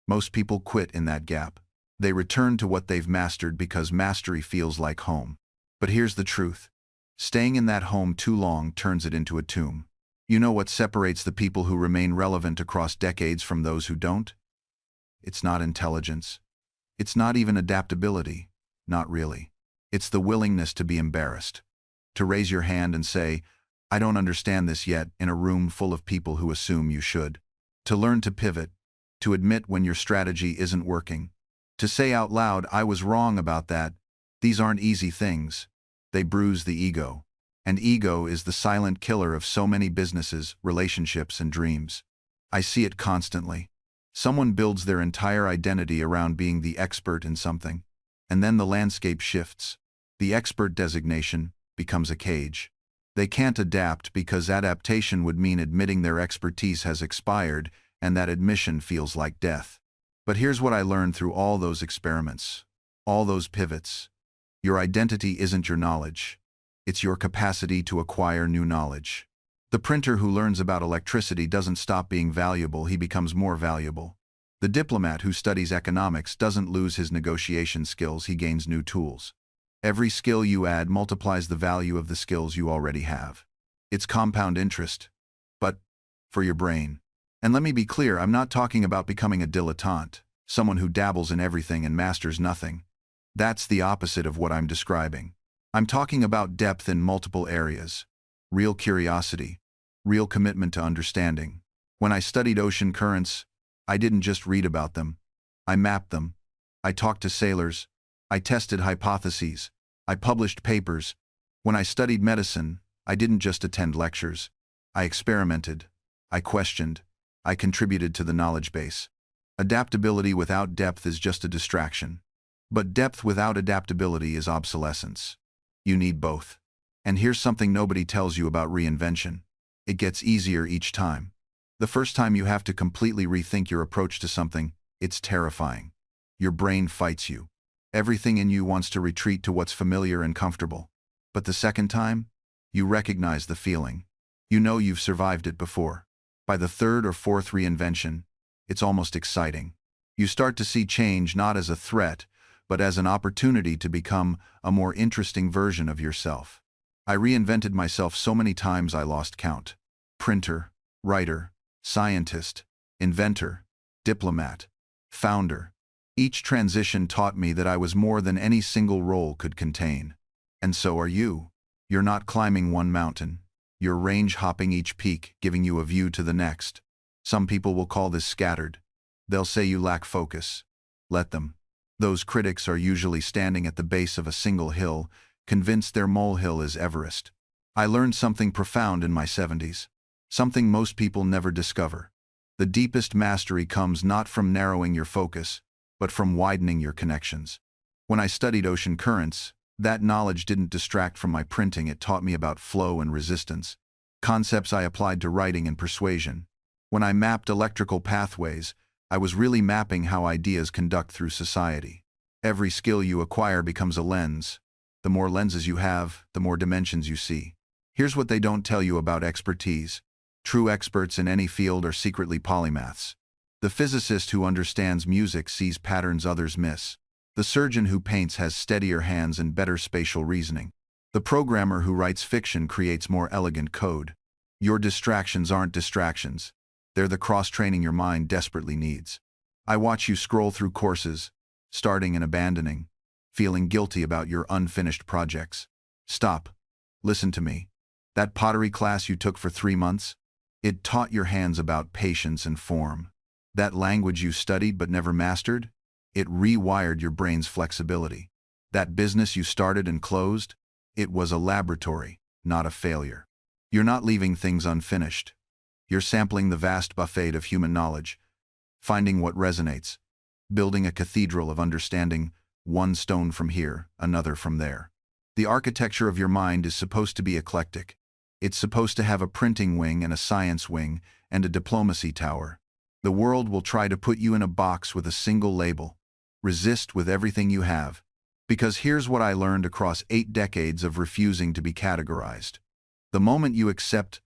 Most people quit in that gap. They return to what they've mastered because mastery feels like home. But here's the truth. Staying in that home too long turns it into a tomb. You know what separates the people who remain relevant across decades from those who don't? It's not intelligence. It's not even adaptability. Not really. It's the willingness to be embarrassed. To raise your hand and say, "I don't understand this yet," in a room full of people who assume you should. To learn to pivot. To admit when your strategy isn't working. To say out loud, "I was wrong about that." These aren't easy things. They bruise the ego. And ego is the silent killer of so many businesses, relationships, and dreams. I see it constantly. Someone builds their entire identity around being the expert in something. And then the landscape shifts. The expert designation becomes a cage. They can't adapt because adaptation would mean admitting their expertise has expired, and that admission feels like death. But here's what I learned through all those experiments, all those pivots. Your identity isn't your knowledge. It's your capacity to acquire new knowledge. The printer who learns about electricity doesn't stop being valuable, he becomes more valuable. The diplomat who studies economics doesn't lose his negotiation skills, he gains new tools. Every skill you add multiplies the value of the skills you already have. It's compound interest, but for your brain. And let me be clear, I'm not talking about becoming a dilettante, someone who dabbles in everything and masters nothing. That's the opposite of what I'm describing. I'm talking about depth in multiple areas, real curiosity, real commitment to understanding. When I studied ocean currents, I didn't just read about them. I mapped them. I talked to sailors. I tested hypotheses. I published papers. When I studied medicine, I didn't just attend lectures. I experimented. I questioned. I contributed to the knowledge base. Adaptability without depth is just a distraction. But depth without adaptability is obsolescence. You need both. And here's something nobody tells you about reinvention. It gets easier each time. The first time you have to completely rethink your approach to something, it's terrifying. Your brain fights you. Everything in you wants to retreat to what's familiar and comfortable. But the second time, you recognize the feeling. You know you've survived it before. By the third or fourth reinvention, it's almost exciting. You start to see change not as a threat, but as an opportunity to become a more interesting version of yourself. I reinvented myself so many times I lost count. Printer, writer, scientist, inventor, diplomat, founder. Each transition taught me that I was more than any single role could contain. And so are you. You're not climbing one mountain. You're range-hopping each peak, giving you a view to the next. Some people will call this scattered. They'll say you lack focus. Let them. Those critics are usually standing at the base of a single hill, convinced their molehill is Everest. I learned something profound in my 70s. Something most people never discover. The deepest mastery comes not from narrowing your focus, but from widening your connections. When I studied ocean currents, that knowledge didn't distract from my printing, it taught me about flow and resistance, concepts I applied to writing and persuasion. When I mapped electrical pathways, I was really mapping how ideas conduct through society. Every skill you acquire becomes a lens. The more lenses you have, the more dimensions you see. Here's what they don't tell you about expertise. True experts in any field are secretly polymaths. The physicist who understands music sees patterns others miss. The surgeon who paints has steadier hands and better spatial reasoning. The programmer who writes fiction creates more elegant code. Your distractions aren't distractions. They're the cross-training your mind desperately needs. I watch you scroll through courses, starting and abandoning, feeling guilty about your unfinished projects. Stop. Listen to me. That pottery class you took for 3 months? It taught your hands about patience and form. That language you studied but never mastered? It rewired your brain's flexibility. That business you started and closed? It was a laboratory, not a failure. You're not leaving things unfinished. You're sampling the vast buffet of human knowledge, finding what resonates, building a cathedral of understanding, one stone from here, another from there. The architecture of your mind is supposed to be eclectic. It's supposed to have a printing wing and a science wing and a diplomacy tower. The world will try to put you in a box with a single label. Resist with everything you have. Because here's what I learned across 8 decades of refusing to be categorized. The moment you accept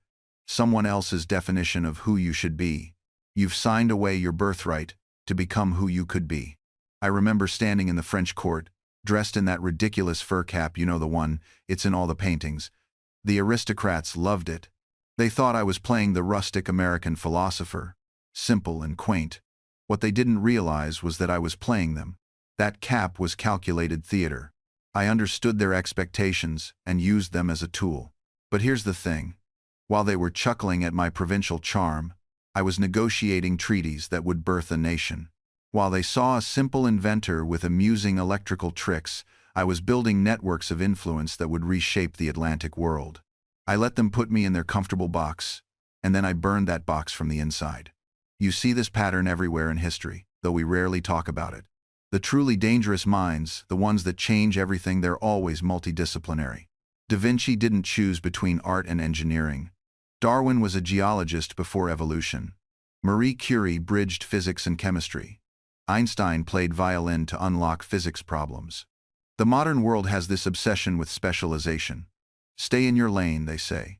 someone else's definition of who you should be, you've signed away your birthright to become who you could be. I remember standing in the French court, dressed in that ridiculous fur cap, you know the one, it's in all the paintings. The aristocrats loved it. They thought I was playing the rustic American philosopher, simple and quaint. What they didn't realize was that I was playing them. That cap was calculated theater. I understood their expectations and used them as a tool. But here's the thing. While they were chuckling at my provincial charm, I was negotiating treaties that would birth a nation. While they saw a simple inventor with amusing electrical tricks, I was building networks of influence that would reshape the Atlantic world. I let them put me in their comfortable box, and then I burned that box from the inside. You see this pattern everywhere in history, though we rarely talk about it. The truly dangerous minds, the ones that change everything, they're always multidisciplinary. Da Vinci didn't choose between art and engineering. Darwin was a geologist before evolution. Marie Curie bridged physics and chemistry. Einstein played violin to unlock physics problems. The modern world has this obsession with specialization. Stay in your lane, they say.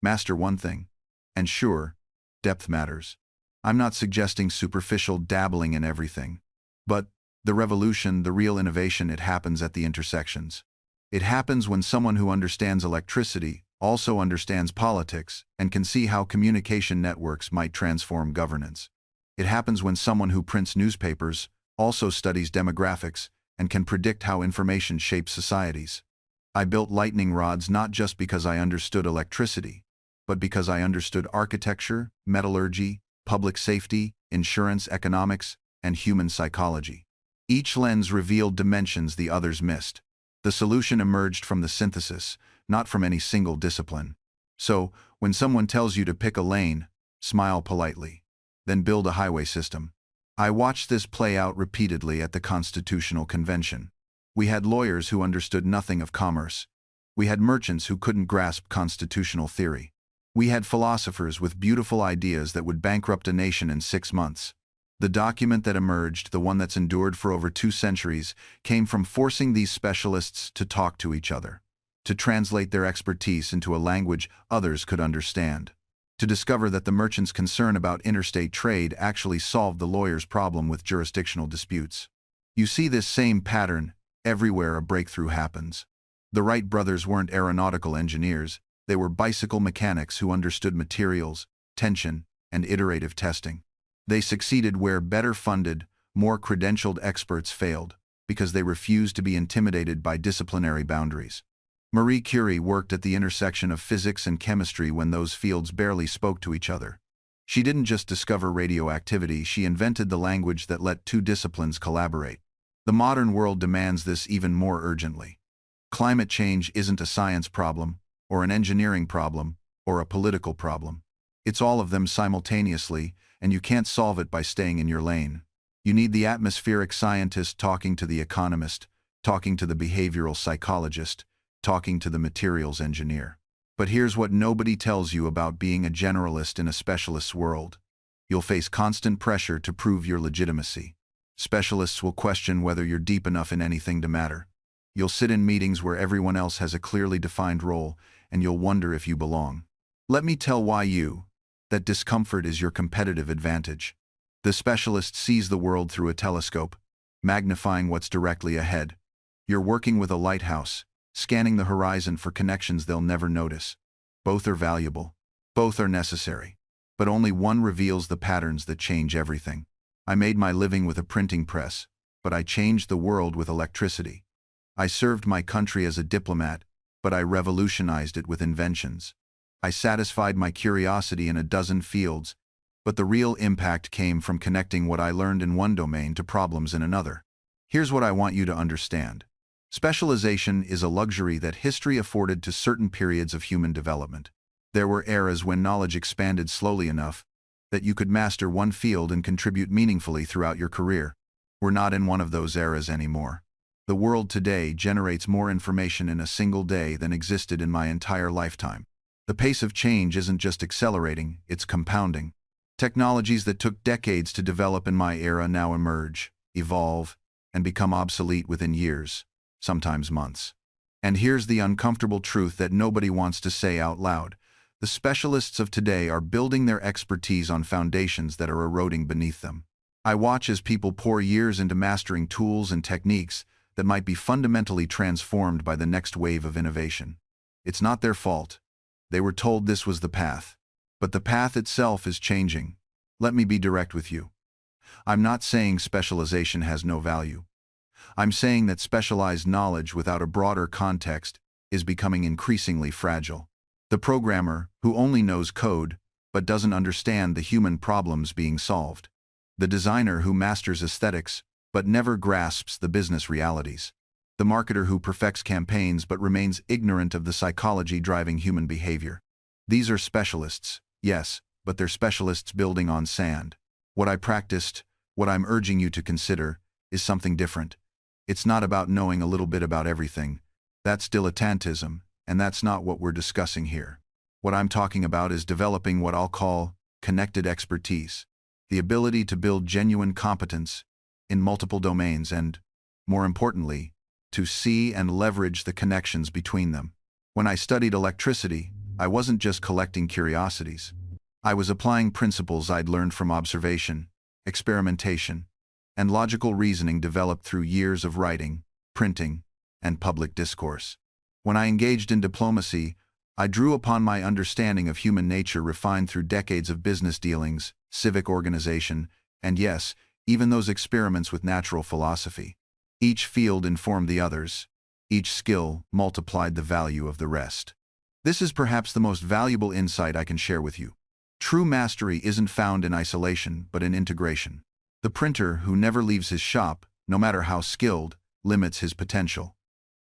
Master one thing. And sure, depth matters. I'm not suggesting superficial dabbling in everything. But the revolution, the real innovation, it happens at the intersections. It happens when someone who understands electricity also understands politics and can see how communication networks might transform governance. It happens when someone who prints newspapers also studies demographics and can predict how information shapes societies. I built lightning rods not just because I understood electricity, but because I understood architecture, metallurgy, public safety, insurance, economics, and human psychology. Each lens revealed dimensions the others missed. The solution emerged from the synthesis, not from any single discipline. So, when someone tells you to pick a lane, smile politely. Then build a highway system. I watched this play out repeatedly at the Constitutional Convention. We had lawyers who understood nothing of commerce. We had merchants who couldn't grasp constitutional theory. We had philosophers with beautiful ideas that would bankrupt a nation in 6 months. The document that emerged, the one that's endured for over 2 centuries, came from forcing these specialists to talk to each other, to translate their expertise into a language others could understand, to discover that the merchant's concern about interstate trade actually solved the lawyer's problem with jurisdictional disputes. You see this same pattern everywhere a breakthrough happens. The Wright brothers weren't aeronautical engineers. They were bicycle mechanics who understood materials, tension, and iterative testing. They succeeded where better-funded, more credentialed experts failed, because they refused to be intimidated by disciplinary boundaries. Marie Curie worked at the intersection of physics and chemistry when those fields barely spoke to each other. She didn't just discover radioactivity, she invented the language that let 2 disciplines collaborate. The modern world demands this even more urgently. Climate change isn't a science problem, or an engineering problem, or a political problem. It's all of them simultaneously, and you can't solve it by staying in your lane. You need the atmospheric scientist talking to the economist, talking to the behavioral psychologist, talking to the materials engineer. But here's what nobody tells you about being a generalist in a specialist's world. You'll face constant pressure to prove your legitimacy. Specialists will question whether you're deep enough in anything to matter. You'll sit in meetings where everyone else has a clearly defined role, and you'll wonder if you belong. Let me tell why that discomfort is your competitive advantage. The specialist sees the world through a telescope, magnifying what's directly ahead. You're working with a lighthouse, scanning the horizon for connections they'll never notice. Both are valuable. Both are necessary. But only one reveals the patterns that change everything. I made my living with a printing press, but I changed the world with electricity. I served my country as a diplomat, but I revolutionized it with inventions. I satisfied my curiosity in a dozen fields, But the real impact came from connecting what I learned in one domain to problems in another. Here's what I want you to understand. Specialization is a luxury that history afforded to certain periods of human development. There were eras when knowledge expanded slowly enough that you could master one field and contribute meaningfully throughout your career. We're not in one of those eras anymore. The world today generates more information in a single day than existed in my entire lifetime. The pace of change isn't just accelerating, it's compounding. Technologies that took decades to develop in my era now emerge, evolve, and become obsolete within years, sometimes months. And here's the uncomfortable truth that nobody wants to say out loud. The specialists of today are building their expertise on foundations that are eroding beneath them. I watch as people pour years into mastering tools and techniques that might be fundamentally transformed by the next wave of innovation. It's not their fault. They were told this was the path. But the path itself is changing. Let me be direct with you. I'm not saying specialization has no value. I'm saying that specialized knowledge without a broader context is becoming increasingly fragile. The programmer who only knows code but doesn't understand the human problems being solved. The designer who masters aesthetics but never grasps the business realities. The marketer who perfects campaigns but remains ignorant of the psychology driving human behavior. These are specialists, yes, but they're specialists building on sand. What I practiced, what I'm urging you to consider, is something different. It's not about knowing a little bit about everything. That's dilettantism, and that's not what we're discussing here. What I'm talking about is developing what I'll call connected expertise, the ability to build genuine competence in multiple domains and, more importantly, to see and leverage the connections between them. When I studied electricity, I wasn't just collecting curiosities. I was applying principles I'd learned from observation, experimentation, and logical reasoning developed through years of writing, printing, and public discourse. When I engaged in diplomacy, I drew upon my understanding of human nature refined through decades of business dealings, civic organization, and yes, even those experiments with natural philosophy. Each field informed the others. Each skill multiplied the value of the rest. This is perhaps the most valuable insight I can share with you. True mastery isn't found in isolation, but in integration. The printer who never leaves his shop, no matter how skilled, limits his potential.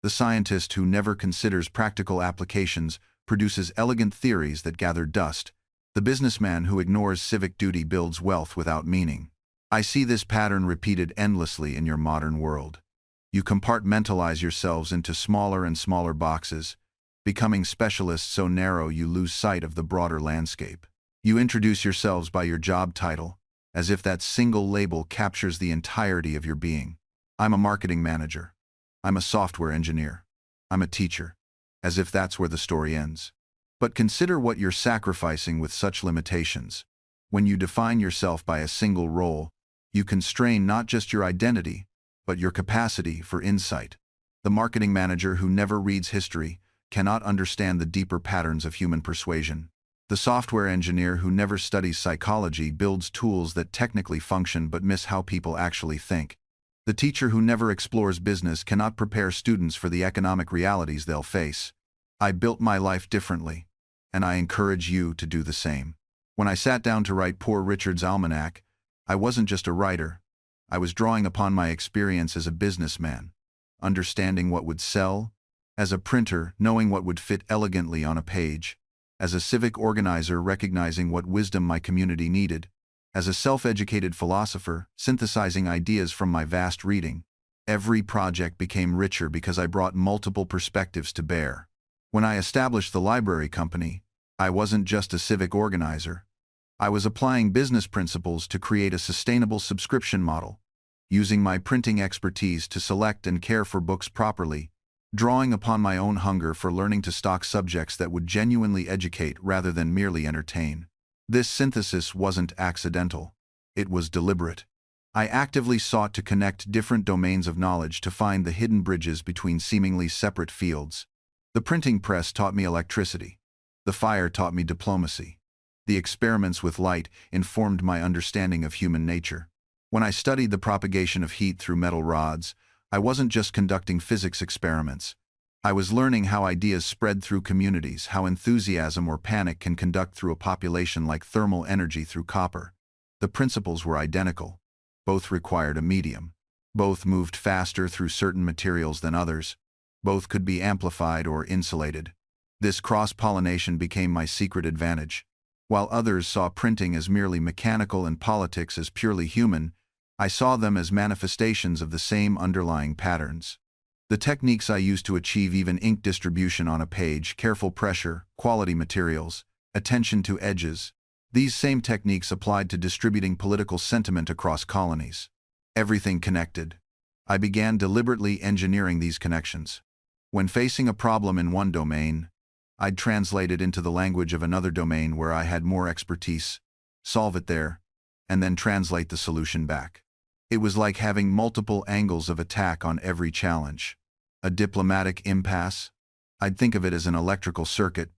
The scientist who never considers practical applications produces elegant theories that gather dust. The businessman who ignores civic duty builds wealth without meaning. I see this pattern repeated endlessly in your modern world. You compartmentalize yourselves into smaller and smaller boxes, becoming specialists so narrow you lose sight of the broader landscape. You introduce yourselves by your job title, as if that single label captures the entirety of your being. I'm a marketing manager. I'm a software engineer. I'm a teacher. As if that's where the story ends. But consider what you're sacrificing with such limitations. When you define yourself by a single role, you constrain not just your identity, but your capacity for insight. The marketing manager who never reads history cannot understand the deeper patterns of human persuasion. The software engineer who never studies psychology builds tools that technically function but miss how people actually think. The teacher who never explores business cannot prepare students for the economic realities they'll face. I built my life differently, and I encourage you to do the same. When I sat down to write Poor Richard's Almanac, I wasn't just a writer. I was drawing upon my experience as a businessman, understanding what would sell, as a printer, knowing what would fit elegantly on a page, as a civic organizer, recognizing what wisdom my community needed, as a self-educated philosopher, synthesizing ideas from my vast reading. Every project became richer because I brought multiple perspectives to bear. When I established the library company, I wasn't just a civic organizer. I was applying business principles to create a sustainable subscription model, using my printing expertise to select and care for books properly, drawing upon my own hunger for learning to stock subjects that would genuinely educate rather than merely entertain. This synthesis wasn't accidental. It was deliberate. I actively sought to connect different domains of knowledge to find the hidden bridges between seemingly separate fields. The printing press taught me electricity. The fire taught me diplomacy. The experiments with light informed my understanding of human nature. When I studied the propagation of heat through metal rods, I wasn't just conducting physics experiments. I was learning how ideas spread through communities, how enthusiasm or panic can conduct through a population like thermal energy through copper. The principles were identical. Both required a medium. Both moved faster through certain materials than others. Both could be amplified or insulated. This cross-pollination became my secret advantage. While others saw printing as merely mechanical and politics as purely human, I saw them as manifestations of the same underlying patterns. The techniques I used to achieve even ink distribution on a page, careful pressure, quality materials, attention to edges, these same techniques applied to distributing political sentiment across colonies. Everything connected. I began deliberately engineering these connections. When facing a problem in one domain, I'd translate it into the language of another domain where I had more expertise, solve it there, and then translate the solution back. It was like having multiple angles of attack on every challenge. A diplomatic impasse? I'd think of it as an electrical circuit.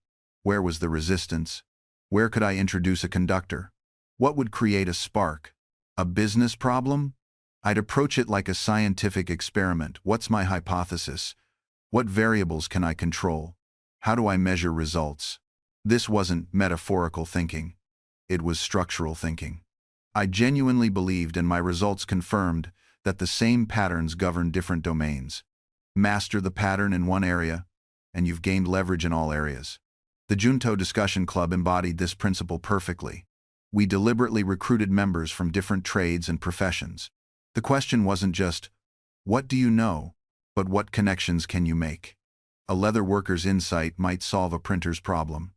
Where was the resistance? Where could I introduce a conductor? What would create a spark? A business problem? I'd approach it like a scientific experiment. What's my hypothesis? What variables can I control? How do I measure results? This wasn't metaphorical thinking. It was structural thinking. I genuinely believed, and my results confirmed, that the same patterns govern different domains. Master the pattern in one area, and you've gained leverage in all areas. The Junto Discussion Club embodied this principle perfectly. We deliberately recruited members from different trades and professions. The question wasn't just, what do you know, but what connections can you make? A leather worker's insight might solve a printer's problem.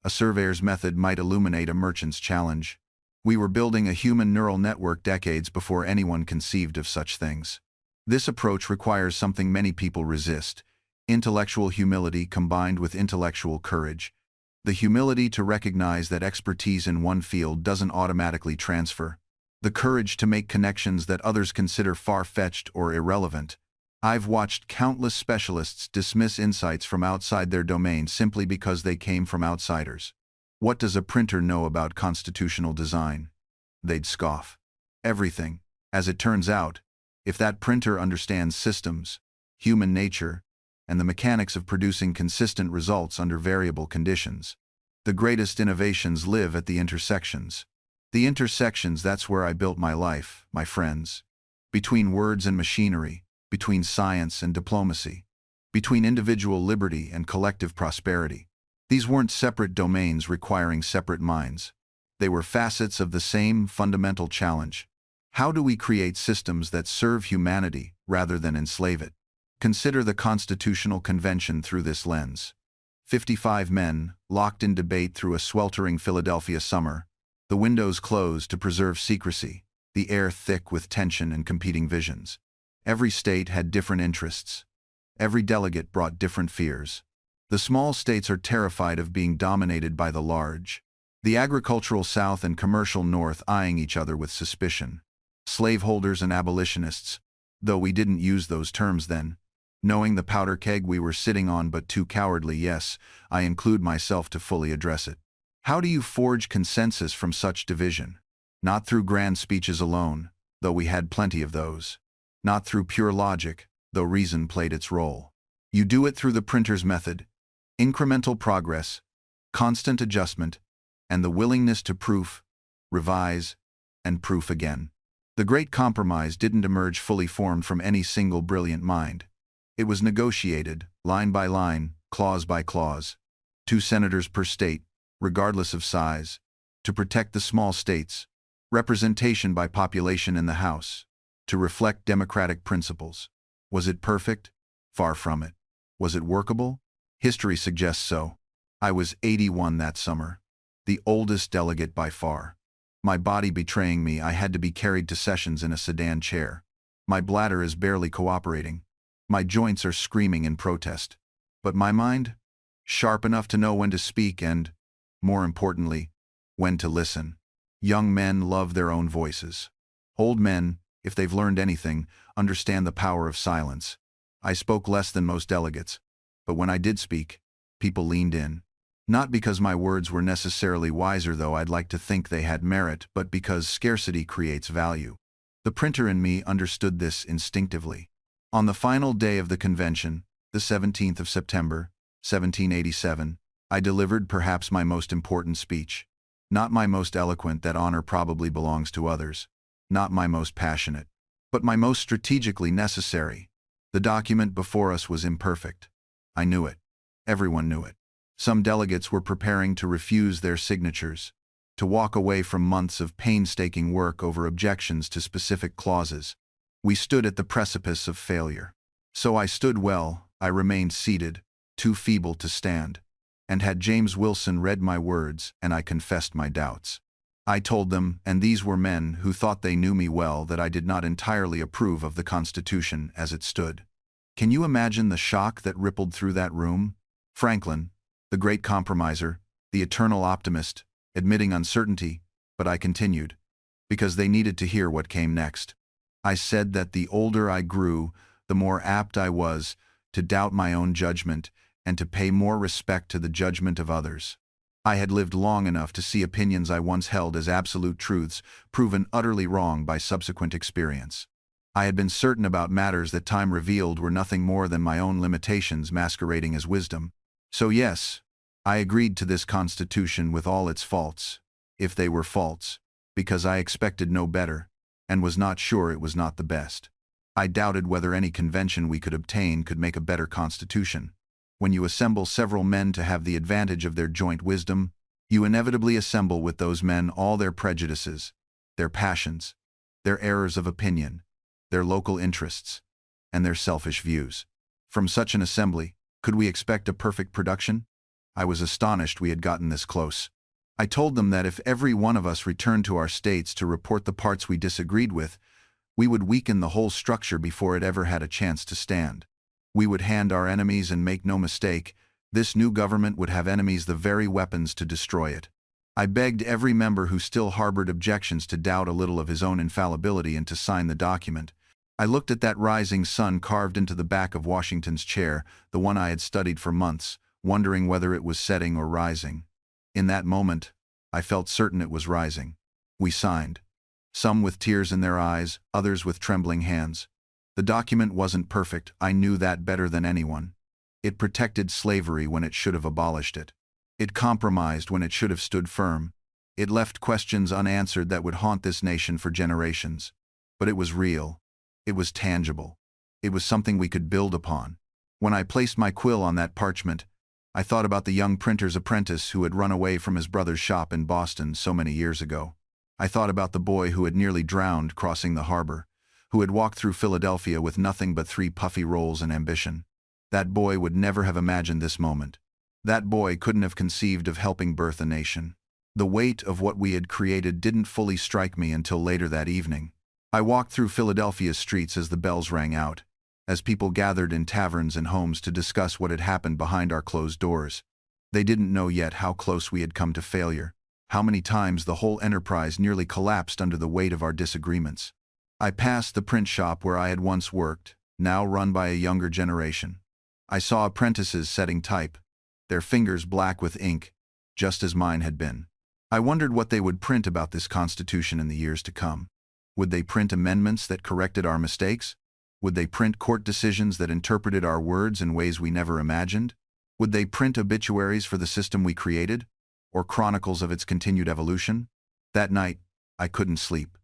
A surveyor's method might illuminate a merchant's challenge. We were building a human neural network decades before anyone conceived of such things. This approach requires something many people resist: intellectual humility combined with intellectual courage. The humility to recognize that expertise in one field doesn't automatically transfer. The courage to make connections that others consider far-fetched or irrelevant. I've watched countless specialists dismiss insights from outside their domain simply because they came from outsiders. What does a printer know about constitutional design? They'd scoff. Everything. As it turns out, if that printer understands systems, human nature, and the mechanics of producing consistent results under variable conditions, the greatest innovations live at the intersections. The intersections, that's where I built my life, my friends. Between words and machinery, between science and diplomacy, between individual liberty and collective prosperity. These weren't separate domains requiring separate minds. They were facets of the same fundamental challenge. How do we create systems that serve humanity rather than enslave it? Consider the Constitutional Convention through this lens. 55 men, locked in debate through a sweltering Philadelphia summer, the windows closed to preserve secrecy, the air thick with tension and competing visions. Every state had different interests. Every delegate brought different fears. The small states are terrified of being dominated by the large. The agricultural South and commercial North eyeing each other with suspicion. Slaveholders and abolitionists, though we didn't use those terms then. Knowing the powder keg we were sitting on but too cowardly, yes, I include myself to fully address it. How do you forge consensus from such division? Not through grand speeches alone, though we had plenty of those. Not through pure logic, though reason played its role. You do it through the printer's method. Incremental progress, constant adjustment, and the willingness to proof, revise, and proof again. The Great Compromise didn't emerge fully formed from any single brilliant mind. It was negotiated, line by line, clause by clause. 2 senators per state, regardless of size, to protect the small states, representation by population in the House, to reflect democratic principles. Was it perfect? Far from it. Was it workable? History suggests so. I was 81 that summer, the oldest delegate by far. My body betraying me, I had to be carried to sessions in a sedan chair. My bladder is barely cooperating. My joints are screaming in protest. But my mind? Sharp enough to know when to speak and, more importantly, when to listen. Young men love their own voices. Old men, if they've learned anything, understand the power of silence. I spoke less than most delegates. But when I did speak, people leaned in. Not because my words were necessarily wiser, though I'd like to think they had merit, but because scarcity creates value. The printer in me understood this instinctively. On the final day of the convention, the 17th of September, 1787, I delivered perhaps my most important speech. Not my most eloquent, that honor probably belongs to others. Not my most passionate, but my most strategically necessary. The document before us was imperfect. I knew it. Everyone knew it. Some delegates were preparing to refuse their signatures, to walk away from months of painstaking work over objections to specific clauses. We stood at the precipice of failure. So I stood well, I remained seated, too feeble to stand. And had James Wilson read my words, and I confessed my doubts. I told them, and these were men who thought they knew me well, that I did not entirely approve of the Constitution as it stood. Can you imagine the shock that rippled through that room? Franklin, the great compromiser, the eternal optimist, admitting uncertainty, but I continued, because they needed to hear what came next. I said that the older I grew, the more apt I was to doubt my own judgment and to pay more respect to the judgment of others. I had lived long enough to see opinions I once held as absolute truths proven utterly wrong by subsequent experience. I had been certain about matters that time revealed were nothing more than my own limitations masquerading as wisdom. So yes, I agreed to this Constitution with all its faults, if they were faults, because I expected no better, and was not sure it was not the best. I doubted whether any convention we could obtain could make a better Constitution. When you assemble several men to have the advantage of their joint wisdom, you inevitably assemble with those men all their prejudices, their passions, their errors of opinion, their local interests, and their selfish views. From such an assembly, could we expect a perfect production? I was astonished we had gotten this close. I told them that if every one of us returned to our states to report the parts we disagreed with, we would weaken the whole structure before it ever had a chance to stand. We would hand our enemies, and make no mistake, this new government would have enemies the very weapons to destroy it. I begged every member who still harbored objections to doubt a little of his own infallibility and to sign the document. I looked at that rising sun carved into the back of Washington's chair, the one I had studied for months, wondering whether it was setting or rising. In that moment, I felt certain it was rising. We signed. Some with tears in their eyes, others with trembling hands. The document wasn't perfect, I knew that better than anyone. It protected slavery when it should have abolished it. It compromised when it should have stood firm. It left questions unanswered that would haunt this nation for generations. But it was real. It was tangible. It was something we could build upon. When I placed my quill on that parchment, I thought about the young printer's apprentice who had run away from his brother's shop in Boston so many years ago. I thought about the boy who had nearly drowned crossing the harbor, who had walked through Philadelphia with nothing but 3 puffy rolls and ambition. That boy would never have imagined this moment. That boy couldn't have conceived of helping birth a nation. The weight of what we had created didn't fully strike me until later that evening. I walked through Philadelphia's streets as the bells rang out, as people gathered in taverns and homes to discuss what had happened behind our closed doors. They didn't know yet how close we had come to failure, how many times the whole enterprise nearly collapsed under the weight of our disagreements. I passed the print shop where I had once worked, now run by a younger generation. I saw apprentices setting type, their fingers black with ink, just as mine had been. I wondered what they would print about this Constitution in the years to come. Would they print amendments that corrected our mistakes? Would they print court decisions that interpreted our words in ways we never imagined? Would they print obituaries for the system we created, or chronicles of its continued evolution? That night, I couldn't sleep.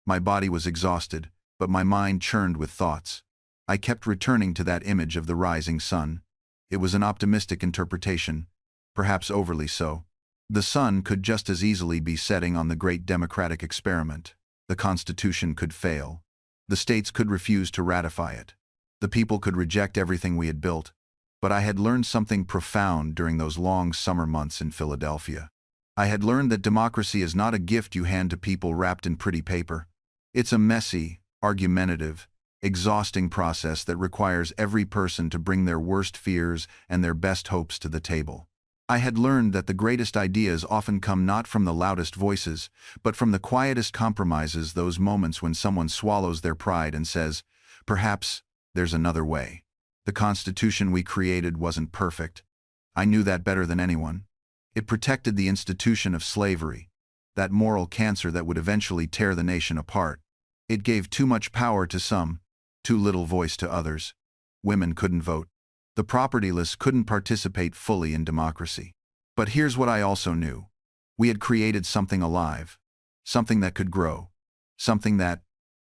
My body was exhausted, but my mind churned with thoughts. I kept returning to that image of the rising sun. It was an optimistic interpretation, perhaps overly so. The sun could just as easily be setting on the great democratic experiment. The Constitution could fail. The states could refuse to ratify it. The people could reject everything we had built. But I had learned something profound during those long summer months in Philadelphia. I had learned that democracy is not a gift you hand to people wrapped in pretty paper. It's a messy, argumentative, exhausting process that requires every person to bring their worst fears and their best hopes to the table. I had learned that the greatest ideas often come not from the loudest voices, but from the quietest compromises, those moments when someone swallows their pride and says, "Perhaps there's another way." The Constitution we created wasn't perfect. I knew that better than anyone. It protected the institution of slavery, that moral cancer that would eventually tear the nation apart. It gave too much power to some, too little voice to others. Women couldn't vote. The propertyless couldn't participate fully in democracy. But here's what I also knew. We had created something alive, something that could grow, something that,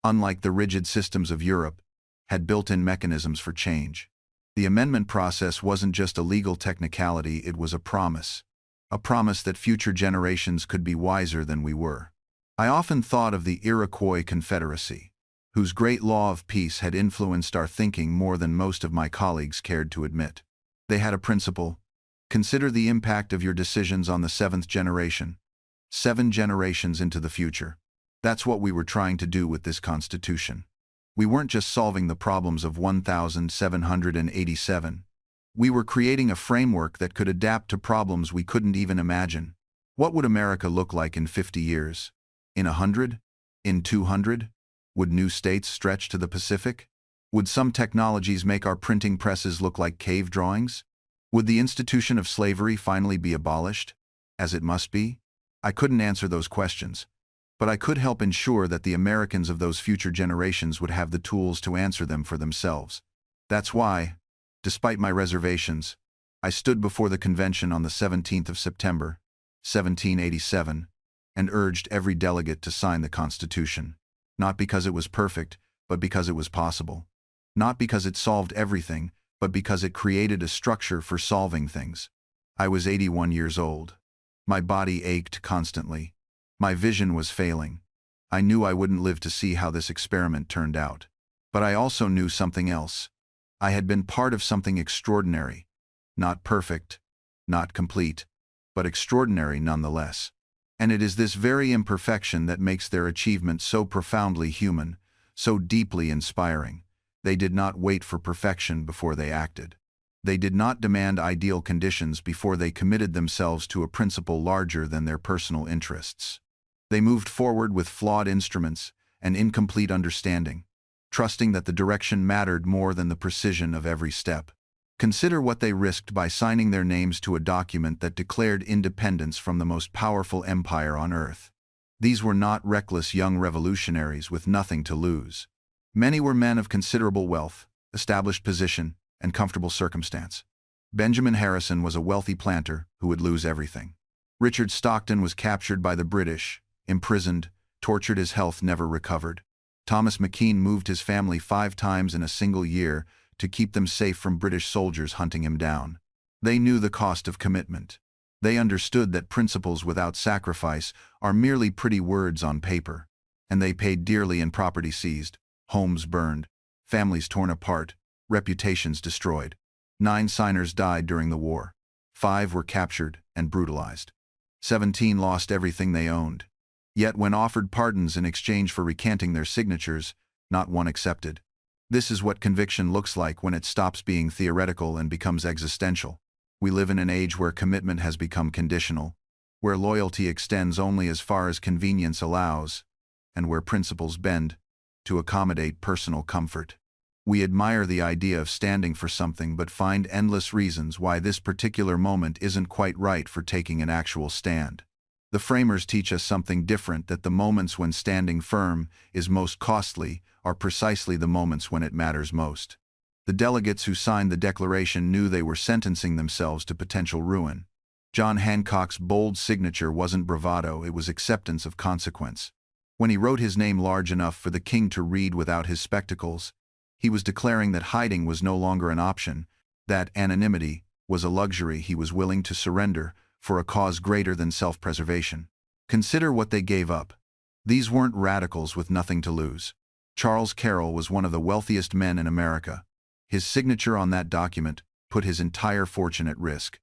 unlike the rigid systems of Europe, had built-in mechanisms for change. The amendment process wasn't just a legal technicality, it was a promise that future generations could be wiser than we were. I often thought of the Iroquois Confederacy, whose great law of peace had influenced our thinking more than most of my colleagues cared to admit. They had a principle: consider the impact of your decisions on the seventh generation, 7 generations into the future. That's what we were trying to do with this Constitution. We weren't just solving the problems of 1787. We were creating a framework that could adapt to problems we couldn't even imagine. What would America look like in 50 years? In 100? In 200? Would new states stretch to the Pacific? Would some technologies make our printing presses look like cave drawings? Would the institution of slavery finally be abolished, as it must be? I couldn't answer those questions, but I could help ensure that the Americans of those future generations would have the tools to answer them for themselves. That's why, despite my reservations, I stood before the convention on the 17th of September, 1787, and urged every delegate to sign the Constitution. Not because it was perfect, but because it was possible. Not because it solved everything, but because it created a structure for solving things. I was 81 years old. My body ached constantly. My vision was failing. I knew I wouldn't live to see how this experiment turned out. But I also knew something else. I had been part of something extraordinary. Not perfect, not complete, but extraordinary nonetheless. And it is this very imperfection that makes their achievement so profoundly human, so deeply inspiring. They did not wait for perfection before they acted. They did not demand ideal conditions before they committed themselves to a principle larger than their personal interests. They moved forward with flawed instruments and incomplete understanding, trusting that the direction mattered more than the precision of every step. Consider what they risked by signing their names to a document that declared independence from the most powerful empire on earth. These were not reckless young revolutionaries with nothing to lose. Many were men of considerable wealth, established position, and comfortable circumstance. Benjamin Harrison was a wealthy planter who would lose everything. Richard Stockton was captured by the British, imprisoned, tortured, his health never recovered. Thomas McKean moved his family 5 times in a single year to keep them safe from British soldiers hunting him down. They knew the cost of commitment. They understood that principles without sacrifice are merely pretty words on paper, and they paid dearly in property seized, homes burned, families torn apart, reputations destroyed. 9 signers died during the war. 5 were captured and brutalized. 17 lost everything they owned. Yet when offered pardons in exchange for recanting their signatures, not one accepted. This is what conviction looks like when it stops being theoretical and becomes existential. We live in an age where commitment has become conditional, where loyalty extends only as far as convenience allows, and where principles bend to accommodate personal comfort. We admire the idea of standing for something but find endless reasons why this particular moment isn't quite right for taking an actual stand. The framers teach us something different, that the moments when standing firm is most costly are precisely the moments when it matters most. The delegates who signed the Declaration knew they were sentencing themselves to potential ruin. John Hancock's bold signature wasn't bravado, it was acceptance of consequence. When he wrote his name large enough for the king to read without his spectacles, he was declaring that hiding was no longer an option, that anonymity was a luxury he was willing to surrender for a cause greater than self-preservation. Consider what they gave up. These weren't radicals with nothing to lose. Charles Carroll was one of the wealthiest men in America. His signature on that document put his entire fortune at risk.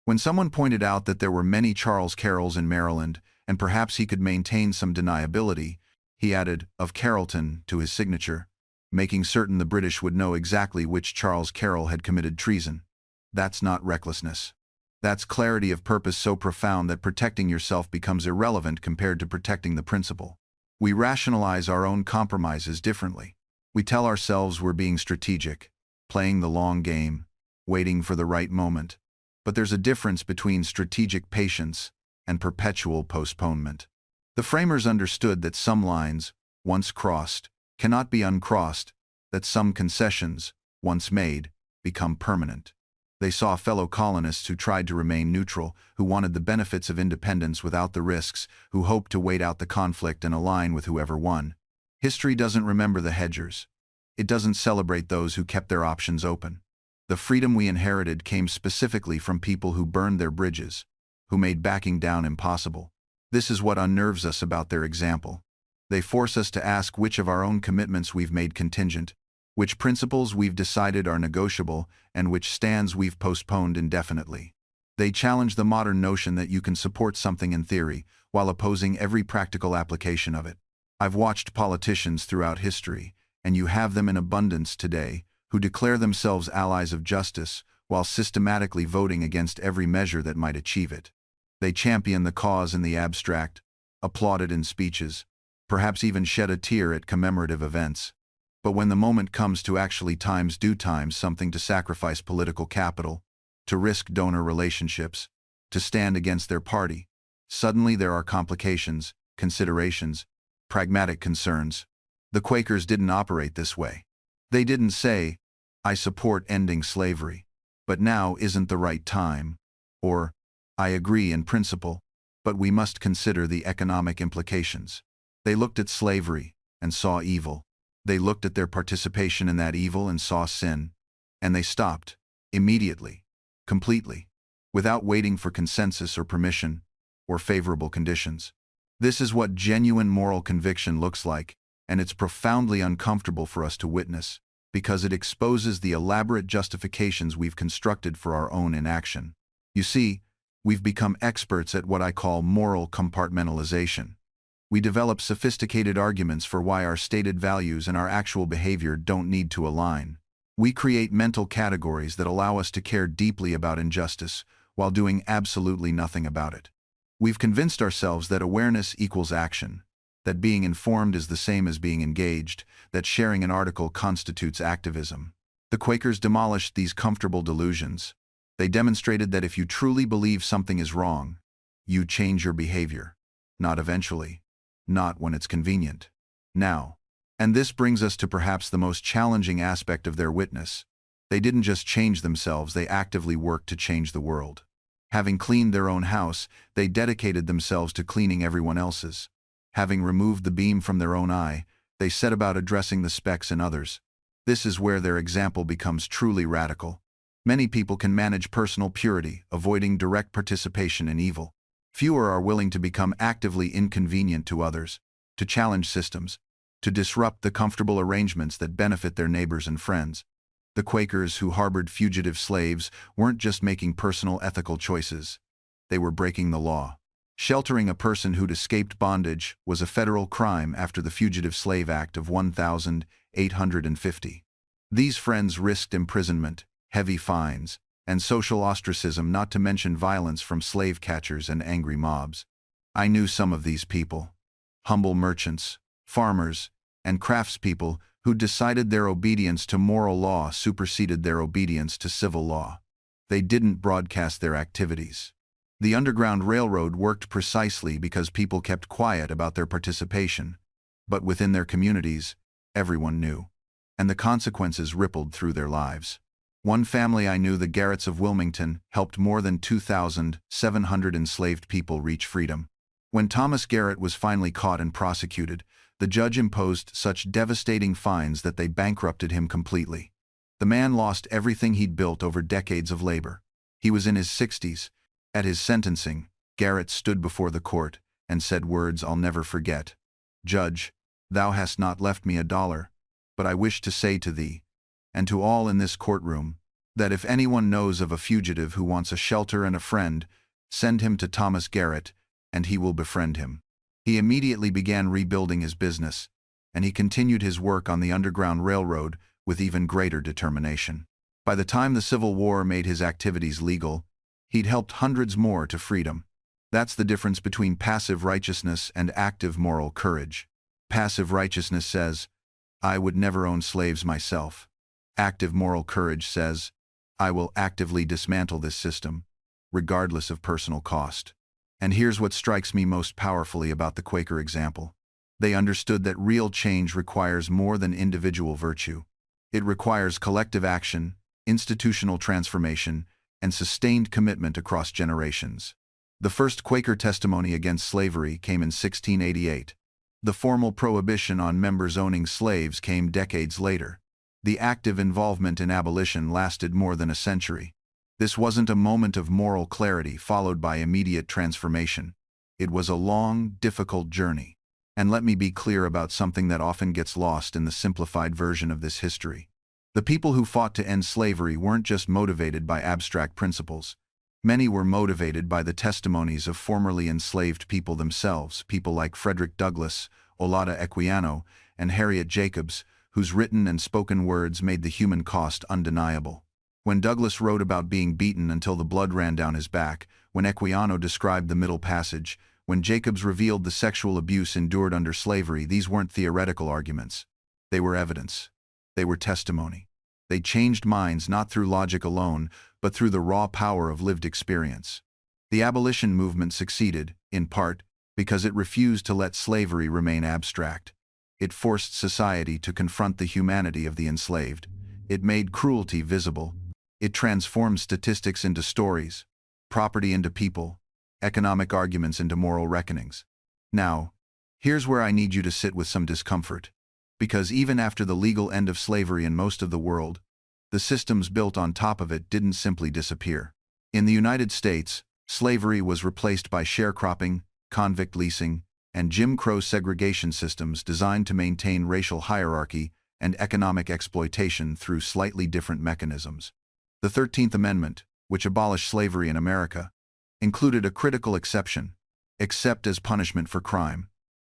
When someone pointed out that there were many Charles Carrolls in Maryland, and perhaps he could maintain some deniability, he added, "of Carrollton," to his signature, making certain the British would know exactly which Charles Carroll had committed treason. That's not recklessness. That's clarity of purpose so profound that protecting yourself becomes irrelevant compared to protecting the principle. We rationalize our own compromises differently. We tell ourselves we're being strategic, playing the long game, waiting for the right moment. But there's a difference between strategic patience and perpetual postponement. The framers understood that some lines, once crossed, cannot be uncrossed, that some concessions, once made, become permanent. They saw fellow colonists who tried to remain neutral, who wanted the benefits of independence without the risks, who hoped to wait out the conflict and align with whoever won. History doesn't remember the hedgers. It doesn't celebrate those who kept their options open. The freedom we inherited came specifically from people who burned their bridges, who made backing down impossible. This is what unnerves us about their example. They force us to ask which of our own commitments we've made contingent, which principles we've decided are negotiable, and which stands we've postponed indefinitely. They challenge the modern notion that you can support something in theory while opposing every practical application of it. I've watched politicians throughout history, and you have them in abundance today, who declare themselves allies of justice while systematically voting against every measure that might achieve it. They champion the cause in the abstract, applaud it in speeches, perhaps even shed a tear at commemorative events. But when the moment comes to actually do something to sacrifice political capital, to risk donor relationships, to stand against their party, suddenly there are complications, considerations, pragmatic concerns. The Quakers didn't operate this way. They didn't say, "I support ending slavery, but now isn't the right time," or "I agree in principle, but we must consider the economic implications." They looked at slavery and saw evil. They looked at their participation in that evil and saw sin, and they stopped, immediately, completely, without waiting for consensus or permission, or favorable conditions. This is what genuine moral conviction looks like, and it's profoundly uncomfortable for us to witness, because it exposes the elaborate justifications we've constructed for our own inaction. You see, we've become experts at what I call moral compartmentalization. We develop sophisticated arguments for why our stated values and our actual behavior don't need to align. We create mental categories that allow us to care deeply about injustice while doing absolutely nothing about it. We've convinced ourselves that awareness equals action, that being informed is the same as being engaged, that sharing an article constitutes activism. The Quakers demolished these comfortable delusions. They demonstrated that if you truly believe something is wrong, you change your behavior. Not eventually. Not when it's convenient. Now. And this brings us to perhaps the most challenging aspect of their witness. They didn't just change themselves, they actively worked to change the world. Having cleaned their own house, they dedicated themselves to cleaning everyone else's. Having removed the beam from their own eye, they set about addressing the specks in others. This is where their example becomes truly radical. Many people can manage personal purity, avoiding direct participation in evil. Fewer are willing to become actively inconvenient to others, to challenge systems, to disrupt the comfortable arrangements that benefit their neighbors and friends. The Quakers who harbored fugitive slaves weren't just making personal ethical choices. They were breaking the law. Sheltering a person who'd escaped bondage was a federal crime after the Fugitive Slave Act of 1850. These friends risked imprisonment, heavy fines, and social ostracism, not to mention violence from slave catchers and angry mobs. I knew some of these people. Humble merchants, farmers, and craftspeople who decided their obedience to moral law superseded their obedience to civil law. They didn't broadcast their activities. The Underground Railroad worked precisely because people kept quiet about their participation, but within their communities, everyone knew, and the consequences rippled through their lives. One family I knew, the Garretts of Wilmington, helped more than 2,700 enslaved people reach freedom. When Thomas Garrett was finally caught and prosecuted, the judge imposed such devastating fines that they bankrupted him completely. The man lost everything he'd built over decades of labor. He was in his 60s. At his sentencing, Garrett stood before the court and said words I'll never forget. "Judge, thou hast not left me $1, but I wish to say to thee, and to all in this courtroom, that if anyone knows of a fugitive who wants a shelter and a friend, send him to Thomas Garrett, and he will befriend him." He immediately began rebuilding his business, and he continued his work on the Underground Railroad with even greater determination. By the time the Civil War made his activities legal, he'd helped hundreds more to freedom. That's the difference between passive righteousness and active moral courage. Passive righteousness says, "I would never own slaves myself." Active moral courage says, "I will actively dismantle this system, regardless of personal cost." And here's what strikes me most powerfully about the Quaker example. They understood that real change requires more than individual virtue. It requires collective action, institutional transformation, and sustained commitment across generations. The first Quaker testimony against slavery came in 1688. The formal prohibition on members owning slaves came decades later. The active involvement in abolition lasted more than a century. This wasn't a moment of moral clarity followed by immediate transformation. It was a long, difficult journey. And let me be clear about something that often gets lost in the simplified version of this history. The people who fought to end slavery weren't just motivated by abstract principles. Many were motivated by the testimonies of formerly enslaved people themselves, people like Frederick Douglass, Olaudah Equiano, and Harriet Jacobs, whose written and spoken words made the human cost undeniable. When Douglass wrote about being beaten until the blood ran down his back, when Equiano described the Middle Passage, when Jacobs revealed the sexual abuse endured under slavery, these weren't theoretical arguments. They were evidence. They were testimony. They changed minds not through logic alone, but through the raw power of lived experience. The abolition movement succeeded, in part, because it refused to let slavery remain abstract. It forced society to confront the humanity of the enslaved. It made cruelty visible. It transformed statistics into stories, property into people, economic arguments into moral reckonings. Now, here's where I need you to sit with some discomfort. Because even after the legal end of slavery in most of the world, the systems built on top of it didn't simply disappear. In the United States, slavery was replaced by sharecropping, convict leasing, and Jim Crow segregation systems designed to maintain racial hierarchy and economic exploitation through slightly different mechanisms. The 13th Amendment, which abolished slavery in America, included a critical exception: except as punishment for crime.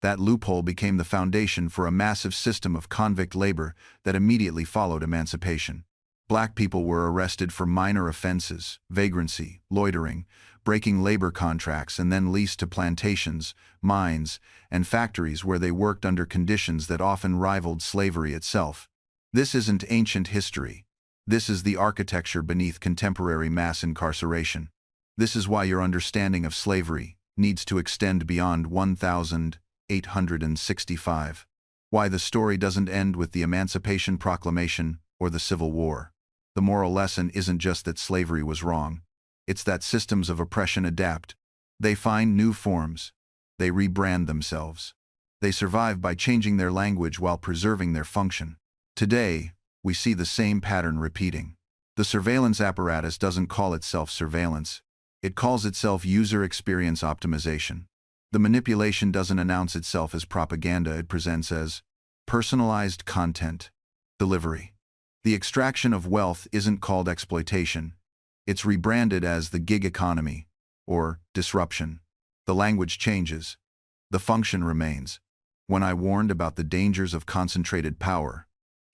That loophole became the foundation for a massive system of convict labor that immediately followed emancipation. Black people were arrested for minor offenses, vagrancy, loitering, breaking labor contracts, and then leased to plantations, mines, and factories where they worked under conditions that often rivaled slavery itself. This isn't ancient history. This is the architecture beneath contemporary mass incarceration. This is why your understanding of slavery needs to extend beyond 1865. Why the story doesn't end with the Emancipation Proclamation or the Civil War. The moral lesson isn't just that slavery was wrong. It's that systems of oppression adapt. They find new forms. They rebrand themselves. They survive by changing their language while preserving their function. Today, we see the same pattern repeating. The surveillance apparatus doesn't call itself surveillance. It calls itself user experience optimization. The manipulation doesn't announce itself as propaganda. It presents as personalized content delivery. The extraction of wealth isn't called exploitation. It's rebranded as the gig economy, or disruption. The language changes. The function remains. When I warned about the dangers of concentrated power,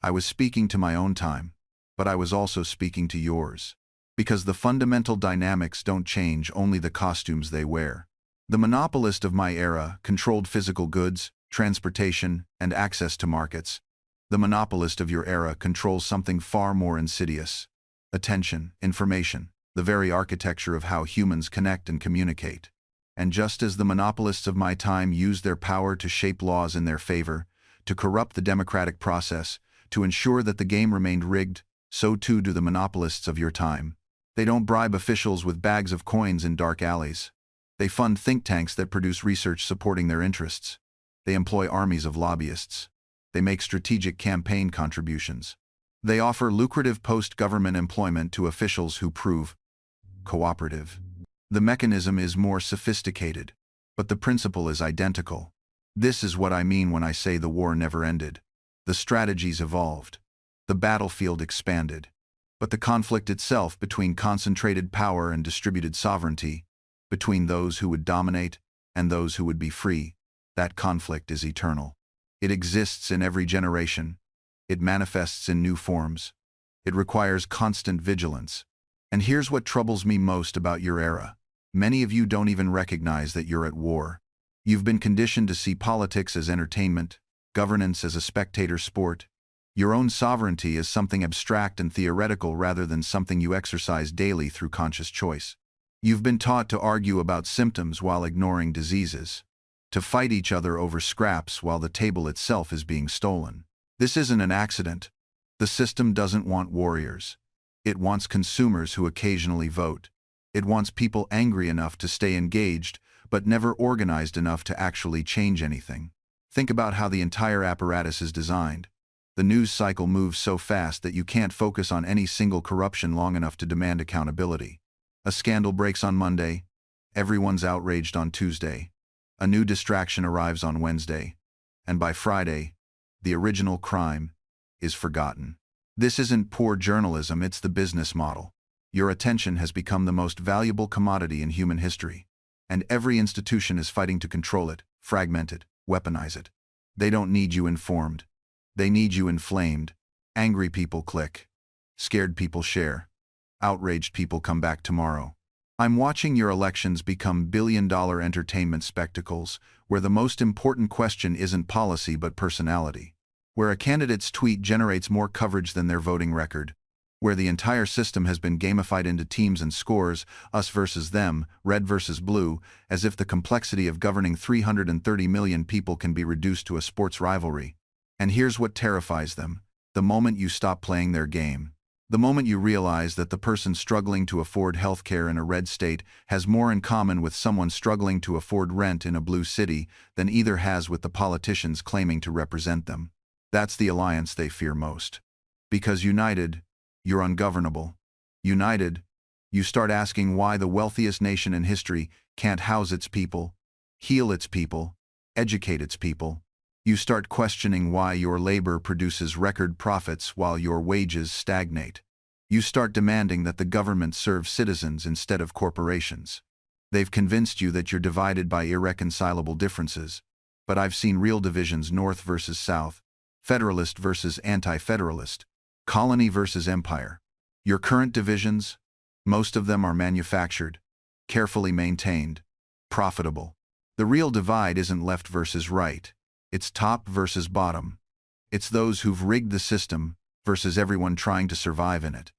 I was speaking to my own time, but I was also speaking to yours. Because the fundamental dynamics don't change, only the costumes they wear. The monopolist of my era controlled physical goods, transportation, and access to markets. The monopolist of your era controls something far more insidious: attention, information, the very architecture of how humans connect and communicate. And just as the monopolists of my time used their power to shape laws in their favor, to corrupt the democratic process, to ensure that the game remained rigged, so too do the monopolists of your time. They don't bribe officials with bags of coins in dark alleys. They fund think tanks that produce research supporting their interests. They employ armies of lobbyists. They make strategic campaign contributions. They offer lucrative post-government employment to officials who prove cooperative. The mechanism is more sophisticated, but the principle is identical. This is what I mean when I say the war never ended. The strategies evolved. The battlefield expanded. But the conflict itself between concentrated power and distributed sovereignty, between those who would dominate and those who would be free, that conflict is eternal. It exists in every generation. It manifests in new forms. It requires constant vigilance. And here's what troubles me most about your era. Many of you don't even recognize that you're at war. You've been conditioned to see politics as entertainment, governance as a spectator sport, your own sovereignty as something abstract and theoretical rather than something you exercise daily through conscious choice. You've been taught to argue about symptoms while ignoring diseases, to fight each other over scraps while the table itself is being stolen. This isn't an accident. The system doesn't want warriors. It wants consumers who occasionally vote. It wants people angry enough to stay engaged, but never organized enough to actually change anything. Think about how the entire apparatus is designed. The news cycle moves so fast that you can't focus on any single corruption long enough to demand accountability. A scandal breaks on Monday. Everyone's outraged on Tuesday. A new distraction arrives on Wednesday. And by Friday, the original crime is forgotten. This isn't poor journalism, it's the business model. Your attention has become the most valuable commodity in human history. And every institution is fighting to control it, fragment it, weaponize it. They don't need you informed. They need you inflamed. Angry people click. Scared people share. Outraged people come back tomorrow. I'm watching your elections become billion-dollar entertainment spectacles where the most important question isn't policy but personality. Where a candidate's tweet generates more coverage than their voting record. Where the entire system has been gamified into teams and scores, us versus them, red versus blue, as if the complexity of governing 330 million people can be reduced to a sports rivalry. And here's what terrifies them: the moment you stop playing their game. The moment you realize that the person struggling to afford healthcare in a red state has more in common with someone struggling to afford rent in a blue city than either has with the politicians claiming to represent them. That's the alliance they fear most. Because united, you're ungovernable. United, you start asking why the wealthiest nation in history can't house its people, heal its people, educate its people. You start questioning why your labor produces record profits while your wages stagnate. You start demanding that the government serve citizens instead of corporations. They've convinced you that you're divided by irreconcilable differences, but I've seen real divisions: North versus South, Federalist versus anti-Federalist, colony versus empire. Your current divisions, most of them are manufactured, carefully maintained, profitable. The real divide isn't left versus right. It's top versus bottom. It's those who've rigged the system versus everyone trying to survive in it.